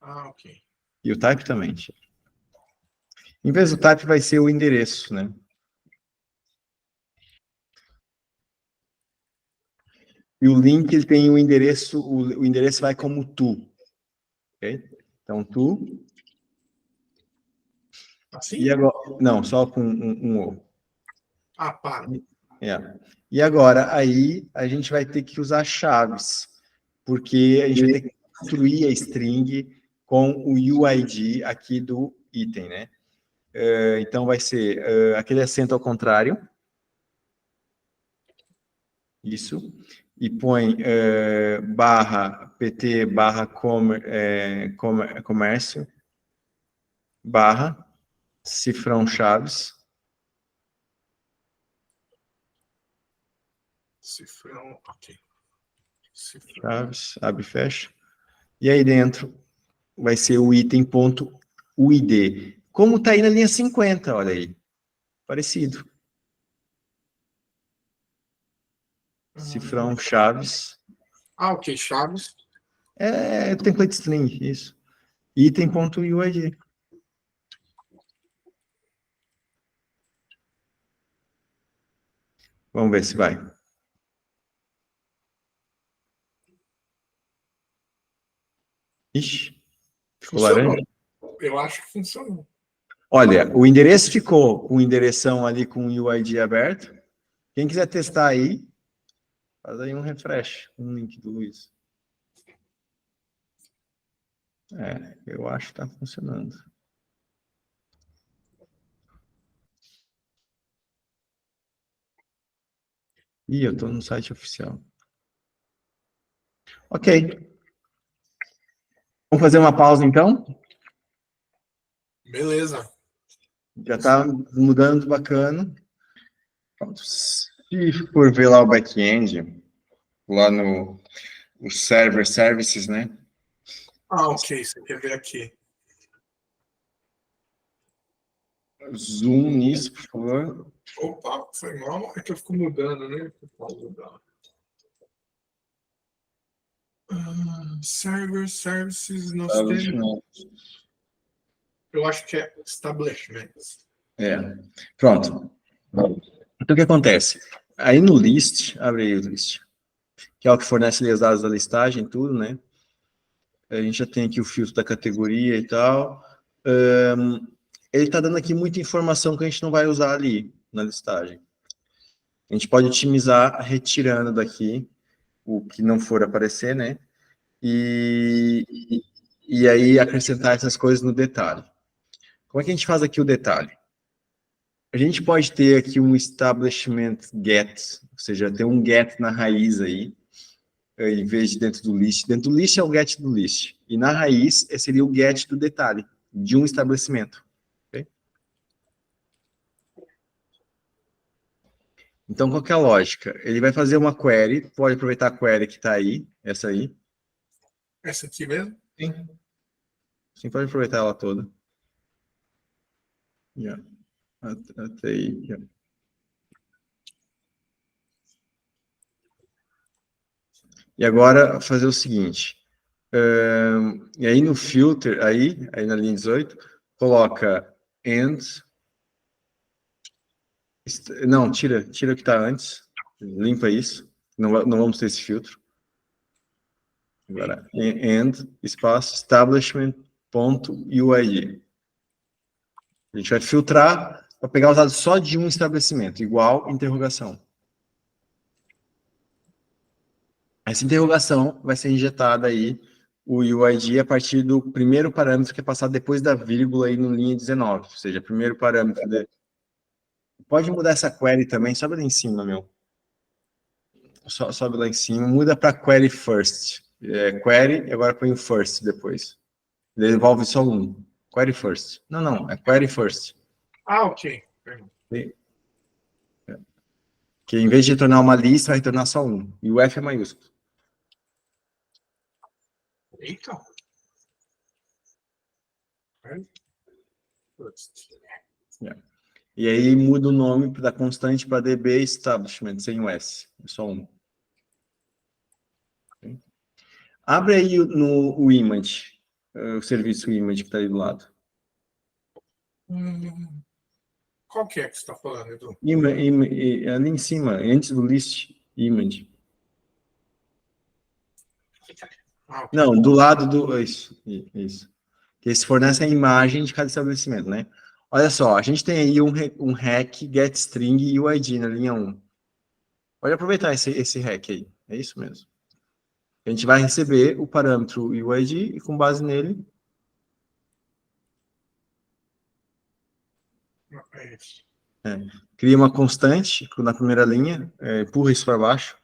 Ah, ok. E o type também. Em vez do type vai ser o endereço, né? E o link ele tem o endereço vai como tu. Ok? Então, tu. Assim? E agora, não, só com um O. Ah, para. E agora, aí, a gente vai ter que usar chaves, porque a gente vai ter que construir a string com o UID aqui do item, né? Então, vai ser aquele acento ao contrário. Isso. E põe barra pt barra comércio barra cifrão chaves. Cifrão, ok. Cifrão. Chaves, abre e fecha. E aí dentro vai ser o item.uid. Como está aí na linha 50, olha aí. Parecido. Cifrão chaves. Ah, ok. Chaves. É template string, isso. Item.uid. Vamos ver se vai. Ixi, ficou Funcionou. laranja? Eu acho que funcionou. Olha, o endereço ficou com o endereção ali com o UID aberto. Quem quiser testar aí, faz aí um refresh, um link do Luiz. Eu acho que está funcionando. Ih, eu estou no site oficial. Ok. Vamos fazer uma pausa, então? Beleza. Já está mudando bacana. Se for ver lá o back-end, lá no server services, né? Ah, ok. Você quer ver aqui. Zoom nisso, por favor. Opa, foi mal. É que eu fico mudando, né? Server services, nós temos. Eu acho que é establishments. Pronto. Então, o que acontece? Aí no list, abre aí o list, que é o que fornece ali os dados da listagem, tudo, né? A gente já tem aqui o filtro da categoria e tal. Ele está dando aqui muita informação que a gente não vai usar ali na listagem. A gente pode otimizar retirando daqui o que não for aparecer, né? E aí acrescentar essas coisas no detalhe. Como é que a gente faz aqui o detalhe? A gente pode ter aqui um establishment get, ou seja, ter um get na raiz aí, em vez de dentro do list. Dentro do list é o get do list. E na raiz seria o get do detalhe, de um estabelecimento. Okay? Então, qual que é a lógica? Ele vai fazer uma query, pode aproveitar a query que está aí, essa aí. Essa aqui mesmo? Sim. Sim, pode aproveitar ela toda. Até aí. E agora fazer o seguinte. E aí no filter, aí na linha 18, coloca and. Não, tira o que está antes. Limpa isso. Não vamos ter esse filtro. Agora, and, espaço, establishment.uid. A gente vai filtrar para pegar os dados só de um estabelecimento, igual interrogação. Essa interrogação vai ser injetada aí, o UID, a partir do primeiro parâmetro que é passado depois da vírgula aí no linha 19, ou seja, primeiro parâmetro. Pode mudar essa query também, sobe lá em cima, meu. Sobe lá em cima, muda para query first. Query, e agora põe o first depois. Ele devolve só um. Query first. Não, é query first. Ok. Que em vez de retornar uma lista, vai retornar só um. E o F é maiúsculo. Eita. E aí muda o nome da constante para DB establishment, sem o S. É só um. Abre aí o image, o serviço image que está aí do lado. Qual que é que você está falando, Edu? Ali em cima, antes do list, image. Okay. Não, do lado do... Isso. Que eles fornecem a imagem de cada estabelecimento, né? Olha só, a gente tem aí um hack getString UID na linha 1. Pode aproveitar esse hack aí. É isso mesmo. A gente vai receber o parâmetro UID e com base nele... Cria uma constante na primeira linha, empurra isso para baixo.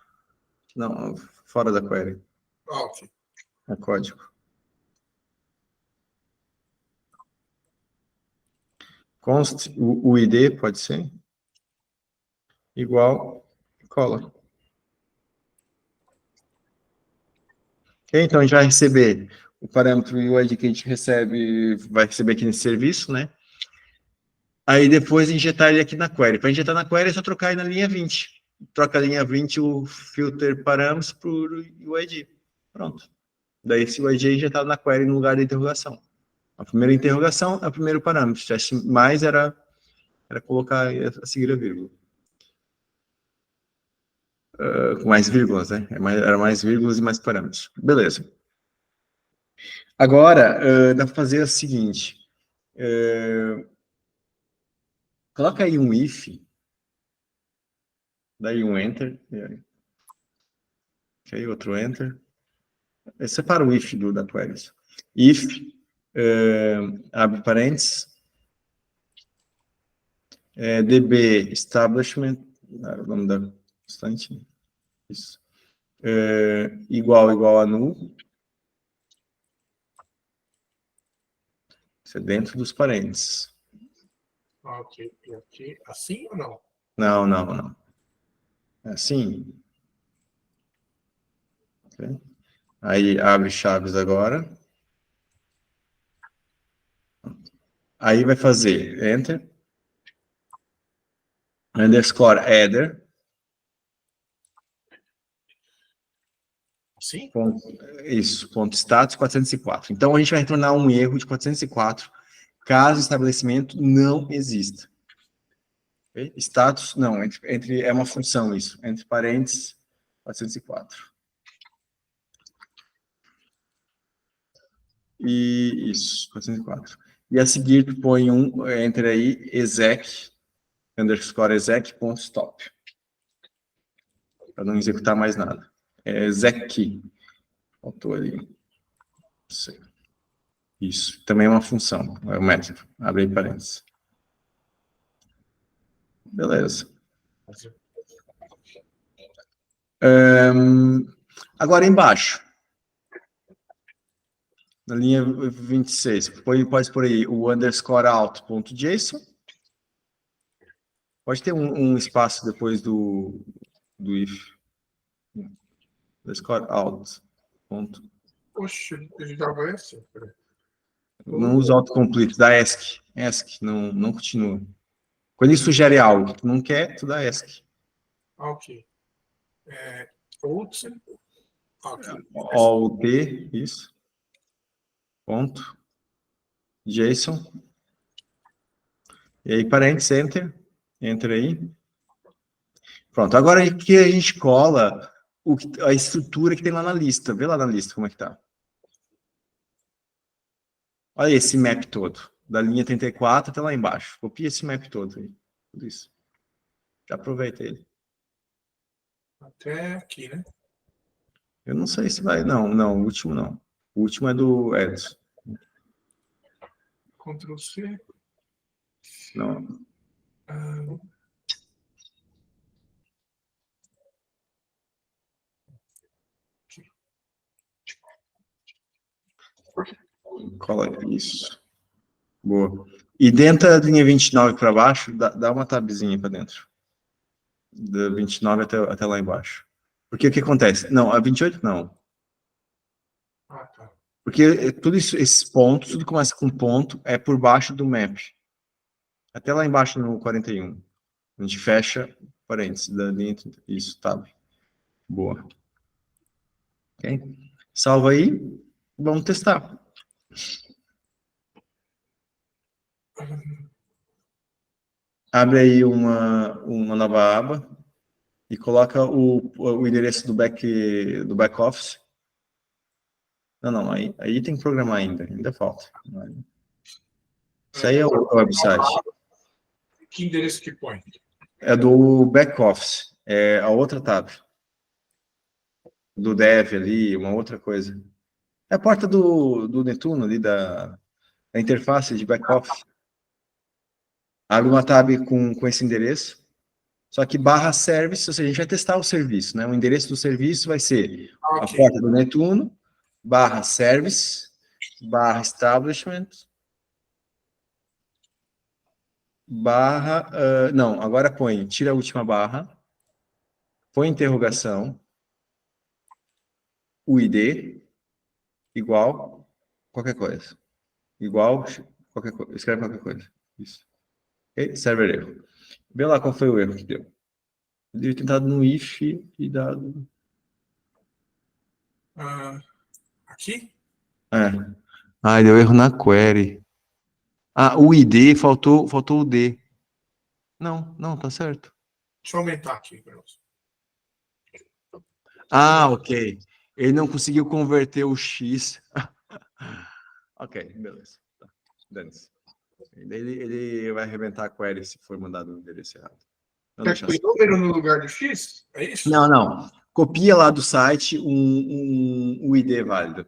Não, fora da query. Ok. É código. Const, o ID pode ser igual, cola. Ok, então a gente vai receber o parâmetro UID que a gente recebe, vai receber aqui nesse serviço, né? Aí depois injetar ele aqui na query. Para injetar na query é só trocar aí na linha 20. Troca a linha 20 o filter parâmetros por UID. Pronto. Daí esse UID é injetado na query no lugar da interrogação. A primeira interrogação é o primeiro parâmetro. Se tivesse mais, era colocar a seguir a vírgula. Com mais vírgulas, né? Era mais vírgulas e mais parâmetros. Beleza. Agora, dá para fazer o seguinte. Coloca aí um if. Daí um enter. Ok, outro enter. Separa o if da query. If, abre parênteses. DB establishment. O nome da constante. Isso. Igual a null. Isso é dentro dos parênteses. Ok. E aqui, assim ou não? Não. É assim. Okay. Aí abre chaves agora. Aí vai fazer enter. Underscore header. Assim? Ponto status 404. Então a gente vai retornar um erro de 404 caso o estabelecimento não exista. Okay? Status, não, é uma função isso, entre parênteses 404. E isso, 404. E a seguir tu põe entre aí, exec, underscore exec.stop. Para não executar mais nada. Exec. Faltou ali. Isso. Também é uma função. É um método. Abre aí parênteses. Beleza. Agora embaixo. Na linha 26. Pode por aí o underscore out.json. Pode ter um espaço depois do if. Underscore out. Oxe, ele já vai assim. Não usa autocomplete, dá ESC. ESC, não continua. Quando ele sugere algo que tu não quer, tu dá ESC. Ok. Out, Ok. OUT, isso. Ponto. JSON. E aí, parênteses, enter. Enter aí. Pronto. Agora aqui a gente cola a estrutura que tem lá na lista. Vê lá na lista como é que tá. Olha esse map todo. Da linha 34 até lá embaixo. Copia esse map todo aí. Tudo isso. Já aproveita ele. Até aqui, né? Eu não sei se vai... Não, o último não. O último é do Edson. Ctrl C. Não. Ah, Cola isso. Boa. E dentro da linha 29 para baixo, dá uma tabzinha para dentro. Da 29 até lá embaixo. Porque o que acontece? Não, a 28 não. tá. Porque tudo isso, esses pontos, tudo começa com ponto, é por baixo do map. Até lá embaixo no 41. A gente fecha parênteses da linha. Isso, tá. Boa. Ok? Salva aí. Vamos testar. Abre aí uma nova aba e coloca o endereço do back office. Não, aí tem que programar ainda falta. Isso aí é o website. Que endereço que põe? É do back office, é a outra tab. Do dev ali, uma outra coisa. É a porta do Netuno ali, da interface de back office. Abre uma tab com esse endereço, só que /service, ou seja, a gente vai testar o serviço, né? O endereço do serviço vai ser a porta do Netuno, /service, /establishment, não, agora tira a última barra, põe interrogação, o ID, igual, qualquer coisa. Igual, qualquer coisa, escreve qualquer coisa. Isso. Okay? Server erro. Vê lá qual foi o erro que deu. Eu devia ter dado no if e dado... Aqui? Deu erro na query. O ID, faltou o D. Não, tá certo. Deixa eu aumentar aqui para você. Ok. Ele não conseguiu converter o X. Ok, beleza. Tá. Dane-se. Ele vai arrebentar a query se for mandado no endereço errado. Quer que o número no lugar do X? É isso? Não. Copia lá do site um ID válido.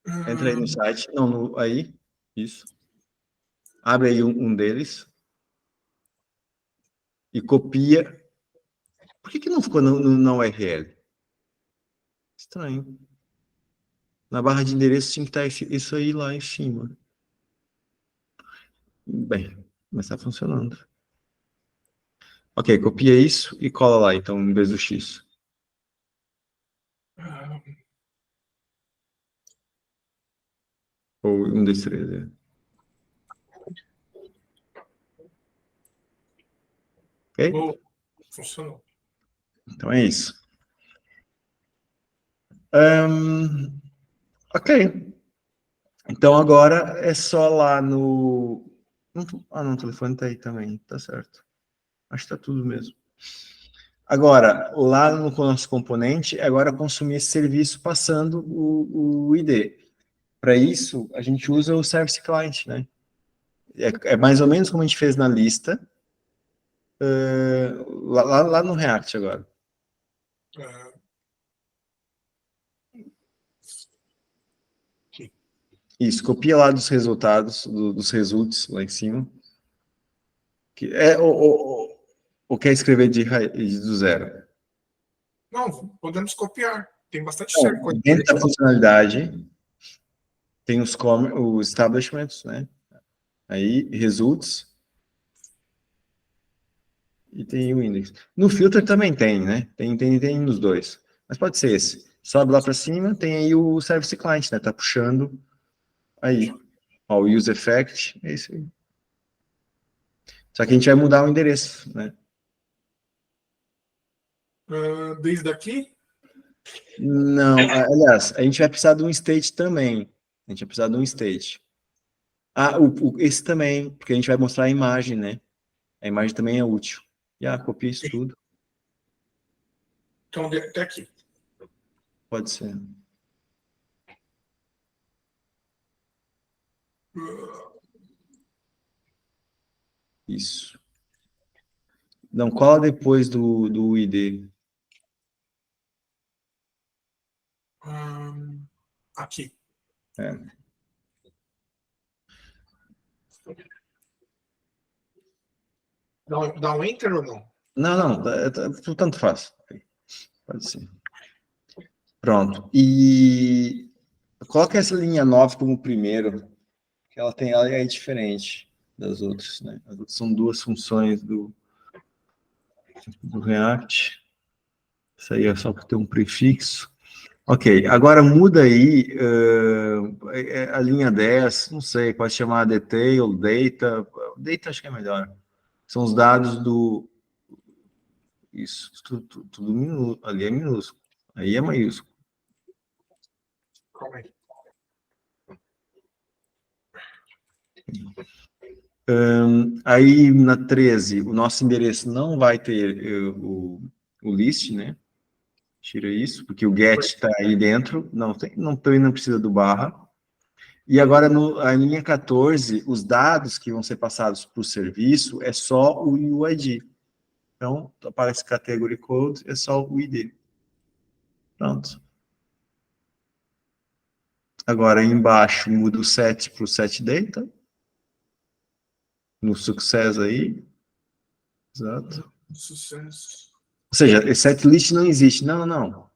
Entra aí no site. Não, aí. Isso. Abre aí um deles. E copia. Por que não ficou na URL? Estranho. Na barra de endereço tinha que estar isso aí lá em cima. Bem, mas está funcionando. Ok, copia isso e cola lá, então, em vez do X. Ou um desses três, é. Ok? Funcionou. Então é isso. Ok. Então agora é só lá no... não, o telefone tá aí também, tá certo. Acho que tá tudo mesmo. Agora, lá no nosso componente, agora consumir esse serviço passando o ID. Para isso, a gente usa o Service Client, né? É mais ou menos como a gente fez na lista, lá no React agora. Isso, copia lá dos resultados, dos results lá em cima. Que ou quer escrever do zero? Não, podemos copiar. Tem bastante Então, dentro da funcionalidade, tem os establishments, né? Aí, results. E tem o index. No filter também tem, né? Tem nos dois. Mas pode ser esse. Sobe lá para cima, tem aí o Service Client, né? Tá puxando aí. Ó, o Use Effect, é isso aí. Só que a gente vai mudar o endereço, né? Desde aqui? Não, aliás, a gente vai precisar de um state também. A gente vai precisar de um state. Ah, esse também, porque a gente vai mostrar a imagem, né? A imagem também é útil. Copia isso tudo. Então, até aqui. Pode ser. Isso. Não, cola depois do ID. Aqui. É. Dá um enter ou não? Não, tanto faz. Pode ser. Pronto. E coloca essa linha 9 como primeiro, que ela é diferente das outras, né? As outras são duas funções do React. Isso aí é só para ter um prefixo. Ok, agora muda aí a linha 10, não sei, pode chamar detail, data. Data acho que é melhor. São os dados do... Isso, tudo minúsculo. Ali é minúsculo. Aí é maiúsculo. Calma aí. Aí na 13, o nosso endereço não vai ter o list, né? Tira isso, porque o get está aí dentro, também não precisa do barra. E agora, a linha 14, os dados que vão ser passados para o serviço é só o UID. Então, aparece category code, é só o ID. Pronto. Agora, aí embaixo, muda o set para o set data. No success aí. Exato. Sucesso. Ou seja, esse set list não existe. Não.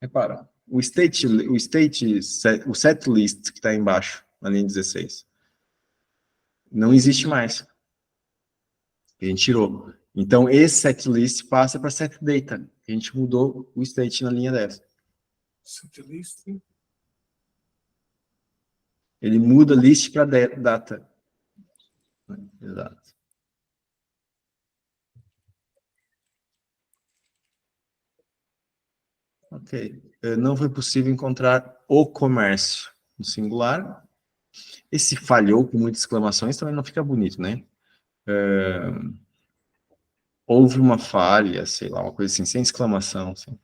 Repara, o set list que está embaixo, na linha 16, não existe mais. A gente tirou. Então, esse set list passa para set data. A gente mudou o state na linha 10. Set list. Ele muda list para data. Exato. Ok. Não foi possível encontrar o comércio no singular. Esse falhou com muitas exclamações também não fica bonito, né? Houve uma falha, sei lá, uma coisa assim, sem exclamação. Assim.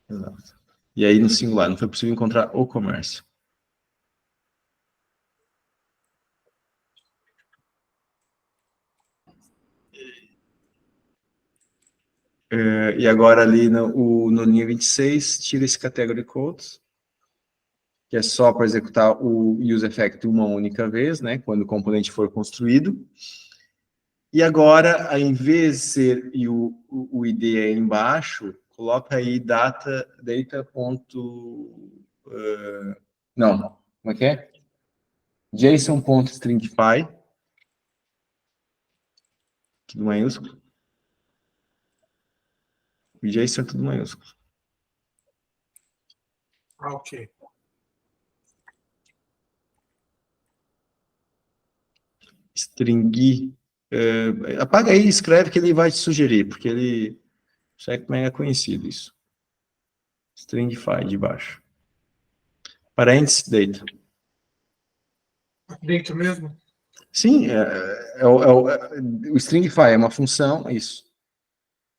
Exato. E aí no singular, não foi possível encontrar o comércio. E agora ali no linha 26, tira esse category codes, que é só para executar o use effect uma única vez, né, quando o componente for construído. E agora, em vez de ser o ID aí embaixo, coloca aí data não, como é que é? JSON.stringify, tudo maiúsculo. O JSON é tudo maiúsculo. Ok. String. Apaga aí e escreve que ele vai te sugerir, porque ele sabe como é conhecido isso. Stringify de baixo. Parênteses, data. Dentro mesmo? Sim, o stringify é uma função, é isso.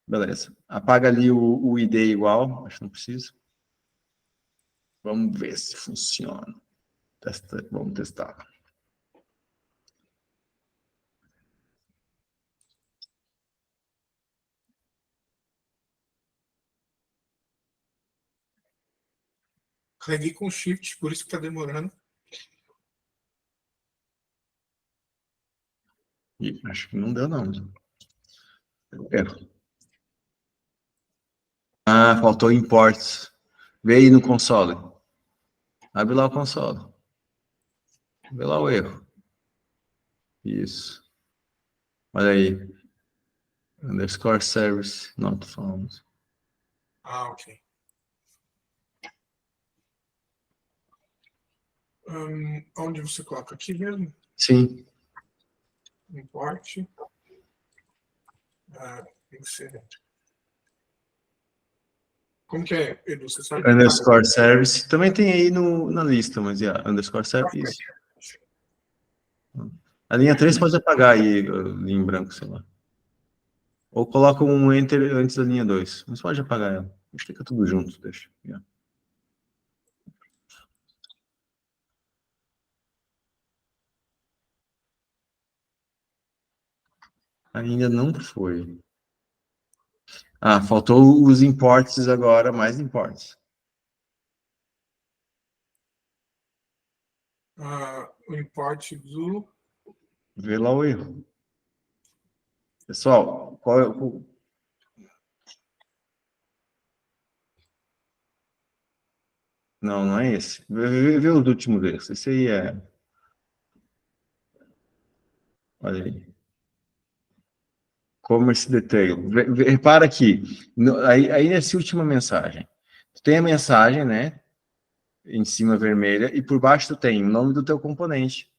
Beleza. Apaga ali o ID igual, acho que não precisa. Vamos ver se funciona. Vamos testar. Carreguei com shift, por isso que está demorando. Acho que não deu, não. Erro. Faltou imports. Vê aí no console. Abre lá o console. Vê lá o erro. Isso. Olha aí. Underscore service not found. Ok. Onde você coloca? Aqui mesmo? Sim. Import. Tem que ser. Como que é, Edu? Você sabe? Underscore service. Também tem aí na lista, mas underscore service. A linha 3 pode apagar aí, linha em branco, sei lá. Ou coloca um enter antes da linha 2. Mas pode apagar ela. Fica tudo junto, deixa. Ainda não foi. Faltou os imports agora, mais imports. O import do... Vê lá o erro. Pessoal, qual é o... Não é esse. Vê os últimos erros. Esse aí é... Olha aí. Commerce Detail. Repara aqui. Aí nessa última mensagem. Tem a mensagem, né? Em cima vermelha. E por baixo tu tem o nome do teu componente.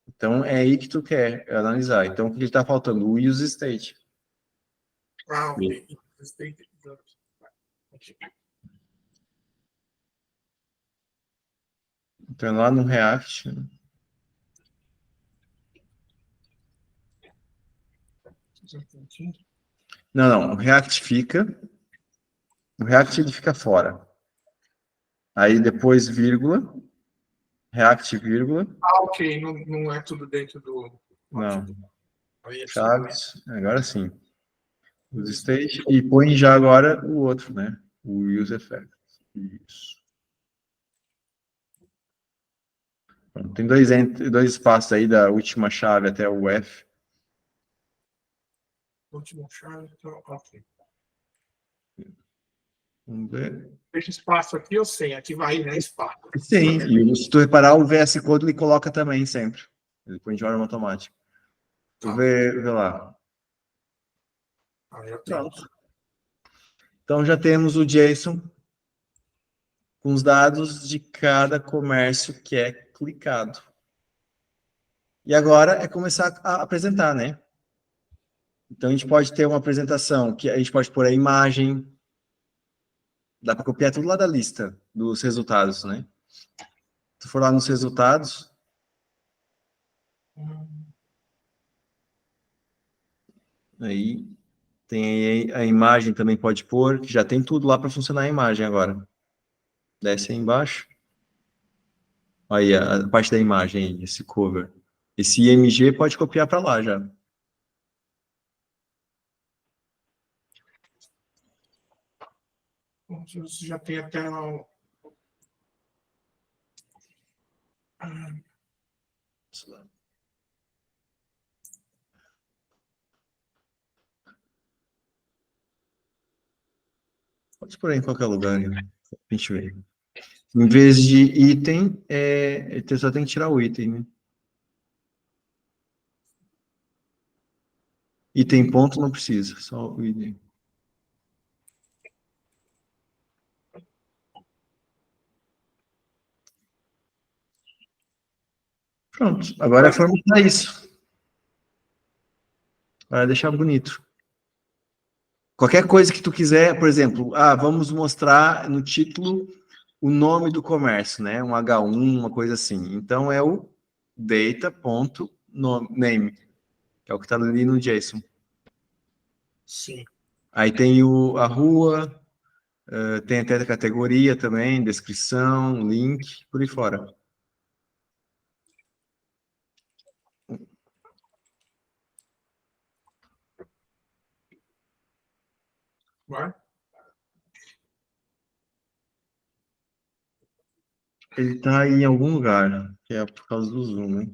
Então, é aí que tu quer analisar. Então, o que está faltando? O use state. Ok. Então, lá no React... Não. O React fica... O React ele fica fora. Aí, depois, vírgula. React, vírgula. Ok. Não é tudo dentro do... Não. Aí, Chaves. Agora sim. Use state. E põe já agora o outro, né? O use effect. Isso. Tem dois espaços aí da última chave até o F. Última chave, então, ok. Vamos ver. Deixa espaço aqui, eu sei. Aqui vai, né? Espaço. Sim, e se tu reparar, o VS Code ele coloca também sempre. Ele põe de forma automática. Vê lá. Pronto. Então já temos o JSON com os dados de cada comércio que é clicado. E agora é começar a apresentar, né? Então a gente pode ter uma apresentação que a gente pode pôr a imagem. Dá para copiar tudo lá da lista dos resultados, né? Se for lá nos resultados, aí tem a imagem também pode pôr, que já tem tudo lá para funcionar a imagem agora. Desce aí embaixo. Aí a parte da imagem, esse cover. Esse IMG pode copiar para lá já. Você já tem até lá. Pode pôr aí em qualquer lugar, né? A gente vê. Em vez de item, só tem que tirar o item, né? Item ponto não precisa, só o item. Pronto, agora é formatar isso. Para deixar bonito. Qualquer coisa que tu quiser, por exemplo, vamos mostrar no título o nome do comércio, né? Um H1, uma coisa assim. Então é o data.name, que é o que está ali no JSON. Sim. Aí tem a rua, tem até a categoria também, descrição, link, por aí fora. Vai? Ele está em algum lugar, que é por causa do zoom, né?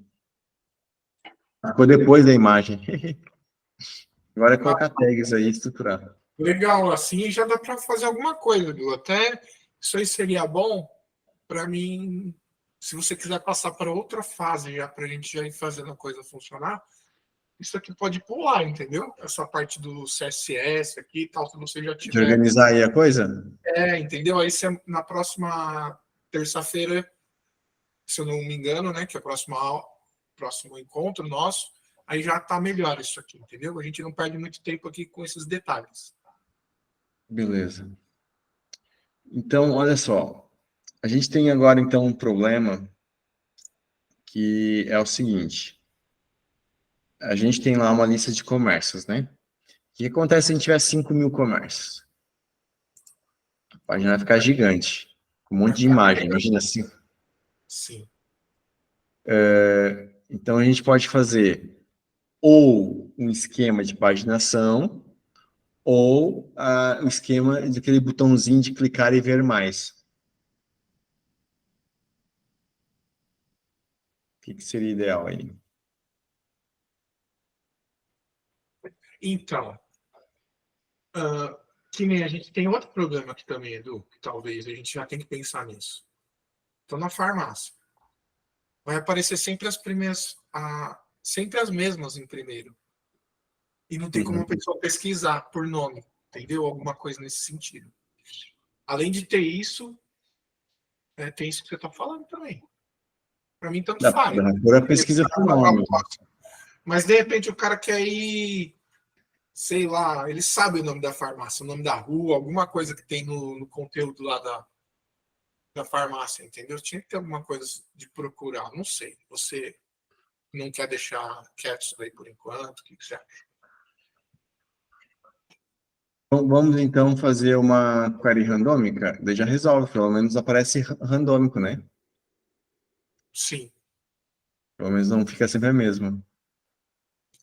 Ficou depois da imagem. Agora é colocar tags aí e estruturar. Legal, assim já dá para fazer alguma coisa, viu? Até isso aí seria bom para mim, se você quiser passar para outra fase já, para a gente já ir fazendo a coisa funcionar, isso aqui pode pular, entendeu? Essa parte do CSS aqui e tal, se você já tiver... De organizar aí a coisa? Entendeu? Aí na próxima terça-feira, se eu não me engano, né, que é o próximo encontro nosso, aí já está melhor isso aqui, entendeu? A gente não perde muito tempo aqui com esses detalhes. Beleza. Então, olha só. A gente tem agora, então, um problema que é o seguinte. A gente tem lá uma lista de comércios, né? O que acontece se a gente tiver 5.000 comércios? A página vai ficar gigante, com um monte de imagem, imagina assim. Sim. Então, a gente pode fazer ou um esquema de paginação, ou o esquema daquele botãozinho de clicar e ver mais. O que seria ideal aí? Então, que nem a gente tem outro problema aqui também, Edu, que talvez a gente já tem que pensar nisso. Estou na farmácia. Vai aparecer sempre as primeiras, sempre as mesmas em primeiro. E não tem como a pessoa pesquisar por nome, entendeu? Alguma coisa nesse sentido. Além de ter isso, tem isso que você está falando também. Para mim, tanto faz. Por a pesquisa por nome. Mas, de repente, o cara quer ir, sei lá, ele sabe o nome da farmácia, o nome da rua, alguma coisa que tem no conteúdo lá da farmácia, entendeu? Tinha que ter alguma coisa de procurar, não sei. Você não quer deixar quieto isso daí por enquanto? O que você acha? Vamos então fazer uma query randômica, daí já resolve, pelo menos aparece randômico, né? Sim. Pelo menos não fica sempre a mesma.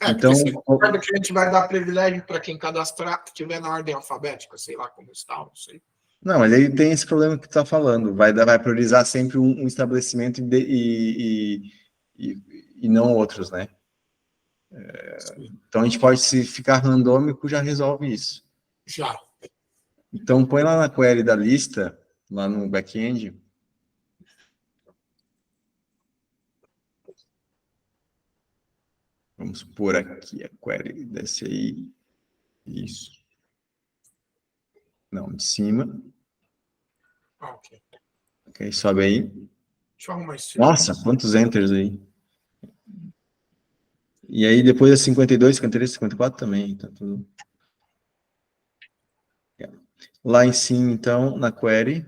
Então, Então, concorda que a gente vai dar privilégio para quem cadastrar, que estiver na ordem alfabética, sei lá como está, não sei. não, mas aí tem esse problema que tu está falando, vai priorizar sempre um estabelecimento e não outros, né? Então a gente pode, se ficar randômico, já resolve isso. Já. Então põe lá na query da lista, lá no back-end. Vamos pôr aqui a query, desce aí. Isso. Não, de cima. Ok. Ok, sobe aí. Deixa eu arrumar isso. Nossa, quantos enters aí. E aí depois é 52, 53, 54 também. Tá tudo. Lá em cima, então, na query.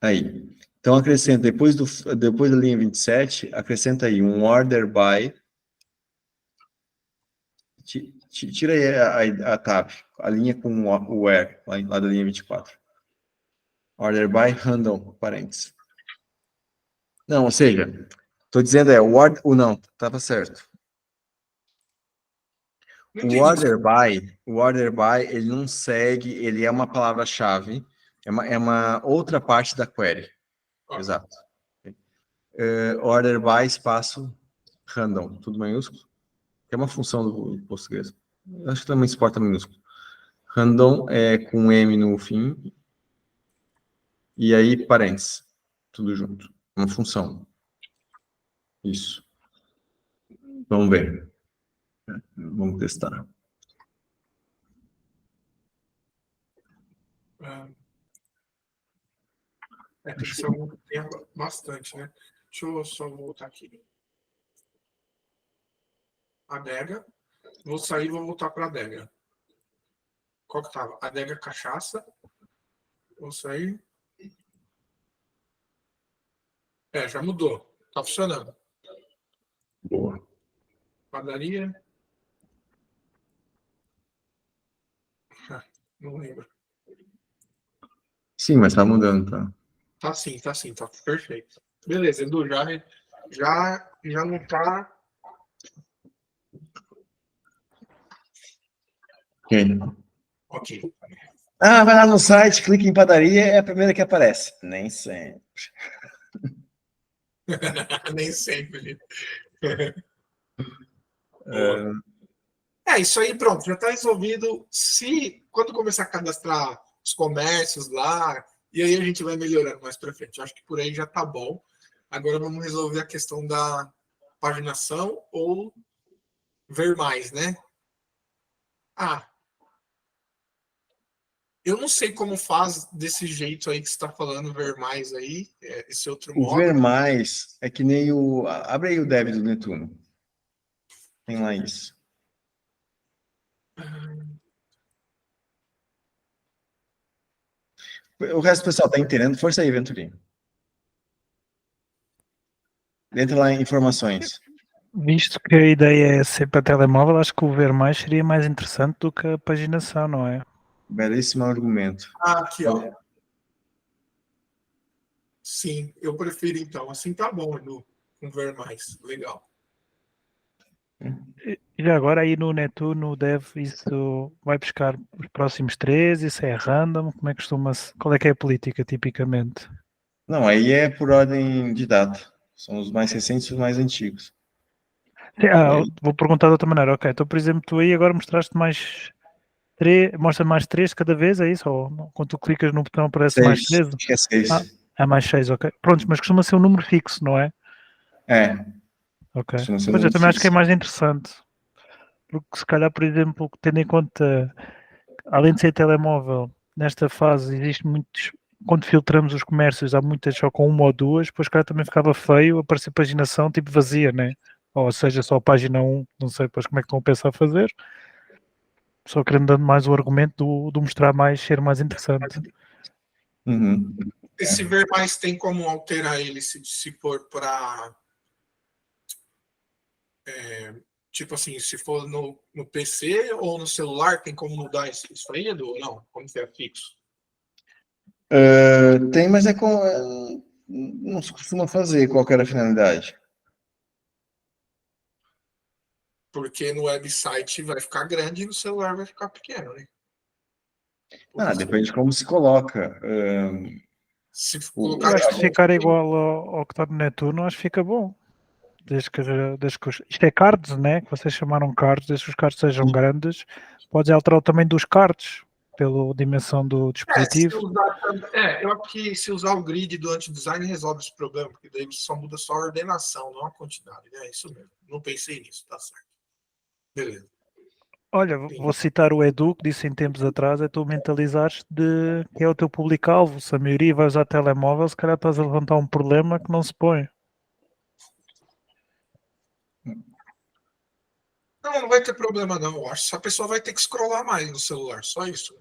Aí. Então acrescenta, depois da linha 27, acrescenta aí um order by. Tira aí a tab, a linha com o where, lá da linha 24. Order by random, parênteses. Não, ou seja, estou dizendo não, estava certo. O order by, ele não segue, ele é uma palavra-chave, é uma outra parte da query. Exato. Order by espaço random, tudo maiúsculo. É uma função do português. Acho que também suporta minúsculo. Random é com M no fim. E aí, parênteses. Tudo junto. Uma função. Isso. Vamos ver. Vamos testar. Tem que ser algum que tenha bastante, né? Deixa eu só voltar aqui. Adega. Vou sair e vou voltar para a adega. Qual que estava? Adega cachaça. Vou sair. Já mudou. Tá funcionando. Boa. Padaria. Não lembro. Sim, mas tá mudando, tá? Tá sim, tá perfeito. Beleza, Edu, já não tá. Ok. Ah, vai lá no site, clica em padaria, é a primeira que aparece. Nem sempre. Nem sempre. É, isso aí, pronto, já está resolvido. Se quando começar a cadastrar os comércios lá, e aí a gente vai melhorando mais para frente. Eu acho que por aí já está bom. Agora vamos resolver a questão da paginação ou ver mais, né? Eu não sei como faz desse jeito aí que você está falando, ver mais aí, esse outro O modo. ver mais é que nem o... Abre aí o dev do Netuno. Tem lá isso. O resto do pessoal tá entendendo? Força aí, Venturinho. Entra lá em informações. Visto que a ideia é ser para telemóvel, acho que o ver mais seria mais interessante do que a paginação, não é? Belíssimo argumento. Aqui, ó. Sim, eu prefiro então. Assim tá bom, Edu. Com ver mais. Legal. E agora aí no Netuno, Dev, isso vai buscar os próximos 3, isso é random, como é que costuma-se, qual é que é a política tipicamente? Não, aí é por ordem de data. São os mais recentes e os mais antigos. Vou perguntar de outra maneira, ok, então por exemplo tu aí agora mostraste mais 3, mostra mais 3 cada vez, é isso? Ou quando tu clicas no botão aparece mais 6, 13? acho que é 6. É mais 6, ok. Pronto, mas costuma ser um número fixo, não é? É, Ok. costuma ser um Pois eu número também acho que é fixo. mais interessante. Porque se calhar, por exemplo, tendo em conta, além de ser telemóvel, nesta fase existe muitos. Quando filtramos os comércios, há muitas só com uma ou duas, depois calhar também ficava feio aparecer paginação tipo vazia, né? Ou seja, só a página 1, não sei depois como é que estão a pensar a fazer. Só querendo dando mais o argumento do mostrar mais, ser mais interessante. Uhum. Esse ver mais tem como alterar ele se for para. Tipo assim, se for no PC ou no celular, tem como mudar isso aí, Edu? Ou não? Como que é fixo? Tem, mas não se costuma fazer. Qual que era a finalidade? Porque no website vai ficar grande e no celular vai ficar pequeno, né? Depende de como se coloca. Se O- colocar Eu acho que se tipo, ficar igual ao que está no Netuno, acho que fica bom. Isto é cards, né? Que vocês chamaram cards, desde que os cards sejam grandes, podes alterar o tamanho dos cards pela dimensão do dispositivo. eu acho que se usar o grid do anti-design resolve esse problema, porque daí você só muda só a ordenação, não a quantidade. É isso mesmo. Não pensei nisso, tá certo. Beleza. Olha, vou citar o Edu, que disse em tempos atrás, é tu mentalizares de que é o teu público-alvo. Se a maioria vai usar telemóvel, se calhar estás a levantar um problema que não se põe. Não vai ter problema, não. Eu acho que a pessoa vai ter que scrollar mais no celular, só isso.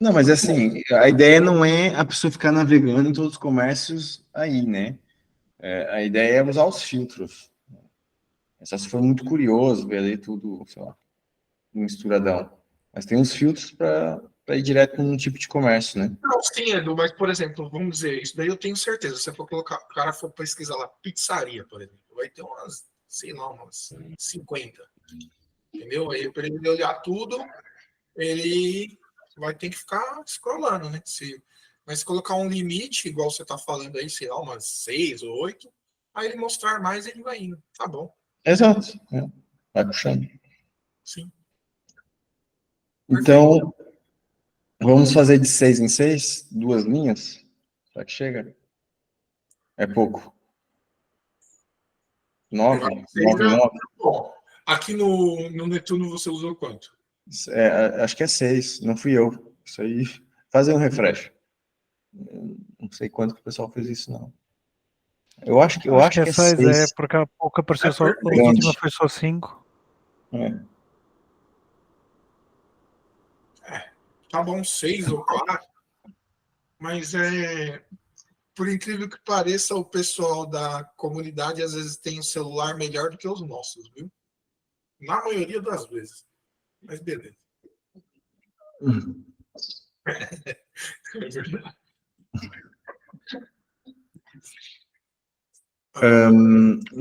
Não, mas assim, a ideia não é a pessoa ficar navegando em todos os comércios aí, né? A ideia é usar os filtros. Só se for muito curioso, ver ali tudo, sei lá, misturadão. Mas tem uns filtros para ir direto num tipo de comércio, né? Não, sim, Edu, mas, por exemplo, vamos dizer, isso daí eu tenho certeza. Se você for colocar, o cara for pesquisar lá, pizzaria, por exemplo, vai ter umas, sei lá, umas 50. Entendeu? Aí, para ele olhar tudo, ele vai ter que ficar scrollando, né? Mas se colocar um limite, igual você está falando aí, sei lá, umas 6 ou 8, aí ele mostrar mais, ele vai indo. Tá bom. Exato. Vai puxando. Sim. Então, vamos fazer de 6 em 6, 2 linhas? Será que chega? É pouco. 9? 9, 9? Bom, aqui no Netuno você usou quanto? Acho que é 6, não fui eu. Isso aí, fazer um refresh. Não sei quanto que o pessoal fez isso, não. Eu acho que é é 6, 6. porque há pouco apareceu só, a última foi só 5. Tá bom, 6 ou 4, mas por incrível que pareça, o pessoal da comunidade às vezes tem um celular melhor do que os nossos, viu? Na maioria das vezes. Mas beleza. É verdade.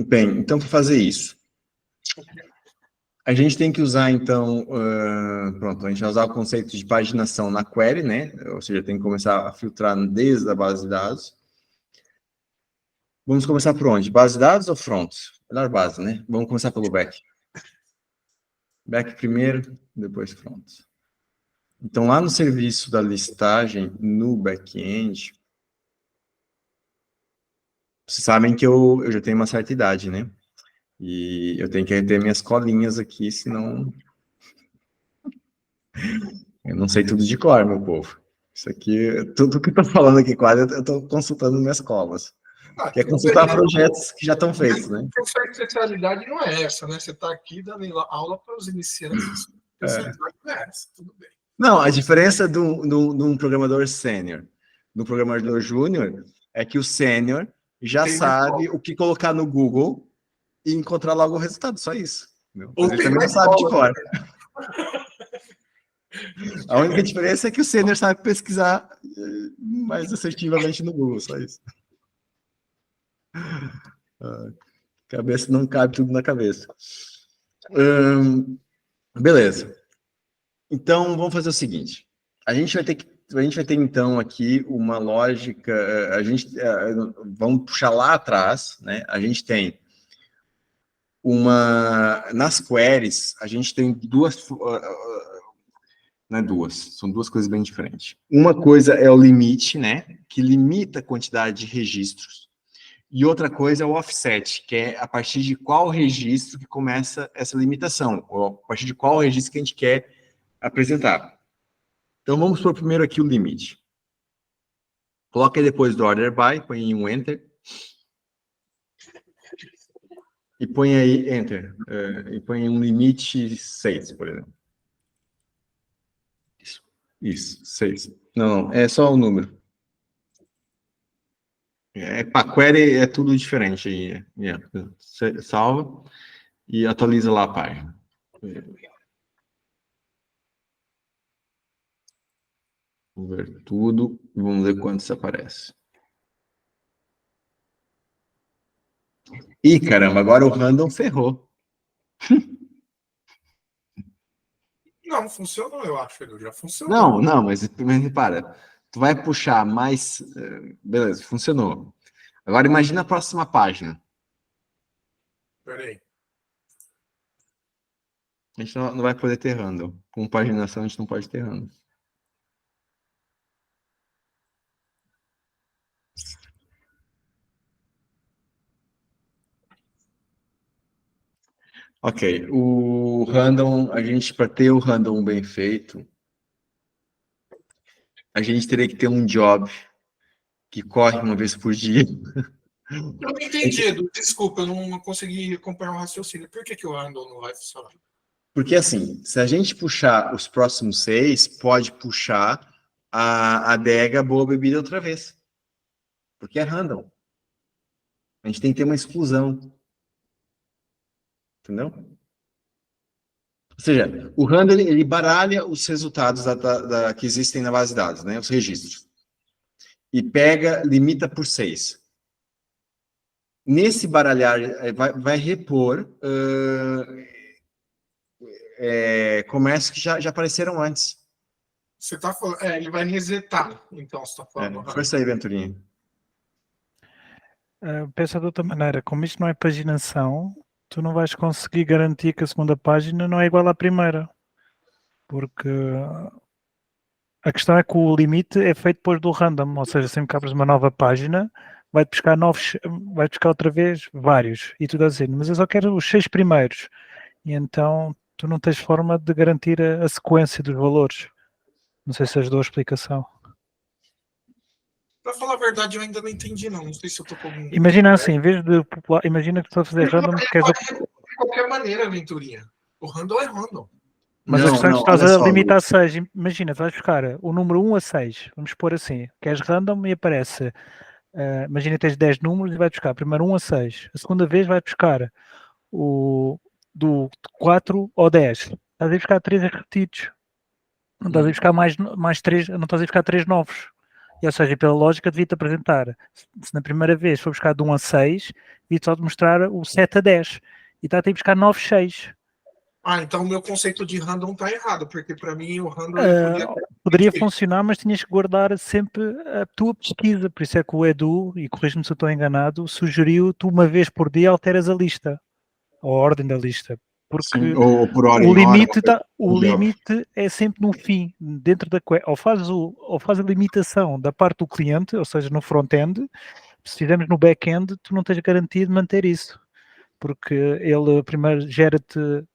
Bem, então para fazer isso, a gente tem que usar, então, pronto, a gente vai usar o conceito de paginação na query, né? Ou seja, tem que começar a filtrar desde a base de dados. Vamos começar por onde? Base de dados ou front? Melhor base, né? Vamos começar pelo back. Back primeiro, depois front. Então, lá no serviço da listagem, no back-end, vocês sabem que eu já tenho uma certa idade, né? E eu tenho que ter minhas colinhas aqui, senão Eu não sei tudo de cor, meu povo. Isso aqui, tudo que eu tô falando aqui quase, eu tô consultando minhas colas. Que é consultar projetos que já estão feitos, né? A sua especialidade não é essa, né? Você está aqui dando aula para os iniciantes. A especialidade não é essa, tudo bem. Não, a diferença de um programador sênior do programador júnior é que o sênior já sabe o que colocar no Google e encontrar logo o resultado, só isso. Mas ele também não sabe de cor. A única diferença é que o sênior sabe pesquisar mais assertivamente no Google, só isso. Cabeça não cabe tudo na cabeça. Beleza. Então, vamos fazer o seguinte. A gente vai ter então aqui uma lógica. Vamos puxar lá atrás, né? A gente tem nas queries, a gente tem duas. Não é duas, são duas coisas bem diferentes. Uma coisa é o limite, né? Que limita a quantidade de registros. E outra coisa é o offset, que é a partir de qual registro que começa essa limitação, ou a partir de qual registro que a gente quer apresentar. Então, vamos por primeiro aqui o limite. Coloca aí depois do order by, põe em um enter. E põe aí enter. E põe um limite 6, por exemplo. Isso, 6. Não, é só o número. Para query é tudo diferente aí. Salva e atualiza lá a página. Vamos ver tudo e vamos ver quantos aparece. Ih, caramba, agora o random ferrou. Não, funcionou, eu acho, Edu, já funcionou. Não, mas repara, tu vai puxar mais... Beleza, funcionou. Agora imagina a próxima página. Peraí. A gente não vai poder ter random. Com paginação a gente não pode ter random. Ok, o random, para ter o random bem feito, a gente teria que ter um job que corre uma vez por dia. Eu não entendi, Edu, desculpa, eu não consegui acompanhar o raciocínio. Por que o random não vai funcionar? Porque assim, se a gente puxar os próximos 6, pode puxar a adega boa bebida outra vez. Porque é random. A gente tem que ter uma exclusão. Entendeu? Ou seja, o random ele baralha os resultados que existem na base de dados, né? Os registros. E limita por 6. Nesse baralhar, vai repor comércios que já apareceram antes. Você está falando, ele vai resetar, então você está falando. Força aí, Venturinha. Pensa de outra maneira, como isto não é paginação, tu não vais conseguir garantir que a segunda página não é igual à primeira. Porque a questão é que o limite é feito depois do random, ou seja, sempre que abres uma nova página, vai buscar outra vez vários. E tu dás assim, mas eu só quero os 6 primeiros. E então tu não tens forma de garantir a sequência dos valores. Não sei se ajudou a explicação. Para falar a verdade, eu ainda não entendi, não. Não sei se eu estou com algum... Imagina assim, em vez de imagina que tu estás a fazer random, queres de qualquer maneira, Venturinha. O random é random. Mas a questão é que estás a limitar a 6. Imagina, tu vais buscar o número 1 a 6. Vamos pôr assim. Queres random e aparece. Imagina que tens 10 números e vai buscar primeiro 1 a 6. A segunda vez vai buscar do 4 ao 10. Estás a buscar 3 repetidos. Não estás a buscar mais 3, não estás a buscar 3 novos. E, ou seja, pela lógica, devia-te apresentar. Se na primeira vez for buscar de 1 a 6, devia-te só mostrar o 7 a 10. E está a ter que buscar 9, 6. Então o meu conceito de random está errado, porque para mim o random poderia funcionar, mas tinhas que guardar sempre a tua pesquisa. Por isso é que o Edu, e corrijo-me se eu estou enganado, sugeriu tu uma vez por dia alteras a lista, a ordem da lista. Porque sim, ou por hora, o limite é sempre no fim, dentro da ou faz a limitação da parte do cliente, ou seja, no front-end. Se fizermos no back-end, tu não tens garantia de manter isso, porque ele primeiro gera-te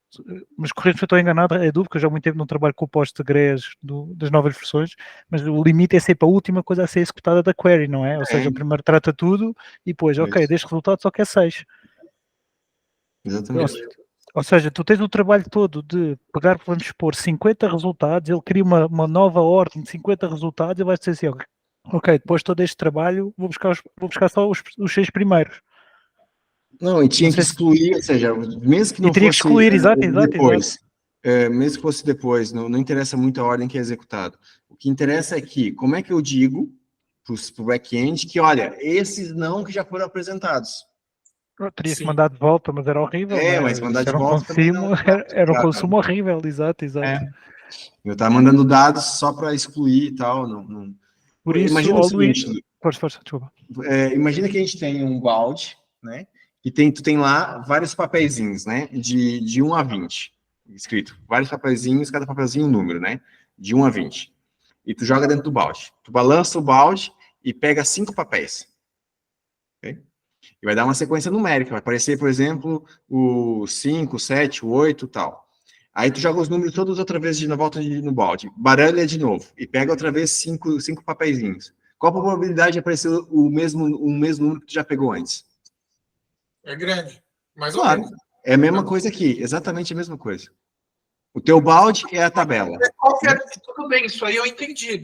mas corrija-me se eu estou enganado, é dúvida, que eu já há muito tempo não trabalho com o Postgres das novas versões, mas o limite é sempre a última coisa a ser executada da query, não é? Ou seja, primeiro trata tudo e depois, ok, deste resultado só quer 6. Exatamente. Ou seja, tu tens o trabalho todo de pegar, vamos supor, 50 resultados, ele cria uma nova ordem de 50 resultados e vai dizer assim, ok, depois de todo este trabalho, vou buscar só os 6 primeiros. Não, e tinha que excluir, ou seja, mesmo que não teria que fosse excluir, exato. depois, mesmo que fosse depois, não interessa muito a ordem que é executado. O que interessa é que, como é que eu digo para o back-end que, olha, esses não que já foram apresentados. Eu teria que mandar de volta, mas era horrível. Mas mandar de volta também não. Era um consumo horrível, exato. Eu estava mandando dados só para excluir e tal. Não. Por isso, imagina o seguinte, força, desculpa. Imagina que a gente tem um balde, né? E tu tem lá vários papeizinhos, né? De 1 a 20, escrito. Vários papeizinhos, cada papelzinho um número, né? De 1 a 20. E tu joga dentro do balde. Tu balança o balde e pega 5 papéis. Ok? E vai dar uma sequência numérica. Vai aparecer, por exemplo, o 5, 7, o 8 e tal. Aí tu joga os números todos outra vez na volta no balde. Baralha de novo. E pega outra vez 5 papeizinhos. Qual a probabilidade de aparecer o mesmo número que tu já pegou antes? É grande. Mas claro. É a mesma coisa aqui. Exatamente a mesma coisa. O teu balde é a tabela. Tudo bem, isso aí eu entendi.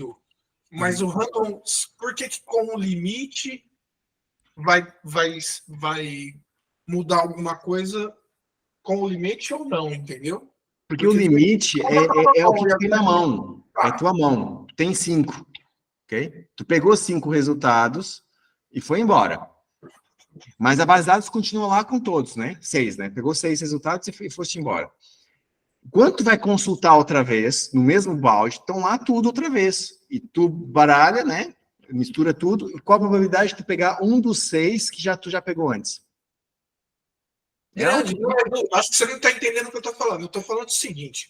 Mas o random, por que com o limite vai mudar alguma coisa com o limite ou não, entendeu? Porque o limite é o que tu tem na mão. É tua mão. Tem 5. Ok? Tu pegou 5 resultados e foi embora. Mas a base de dados continua lá com todos, né? 6, né? Pegou 6 resultados e foste embora. Quando tu vai consultar outra vez, no mesmo balde, estão lá tudo outra vez. E tu baralha, né? Mistura tudo. E qual a probabilidade de tu pegar um dos 6 que tu já pegou antes? Grande. Acho que você não está entendendo o que eu estou falando. Eu estou falando o seguinte.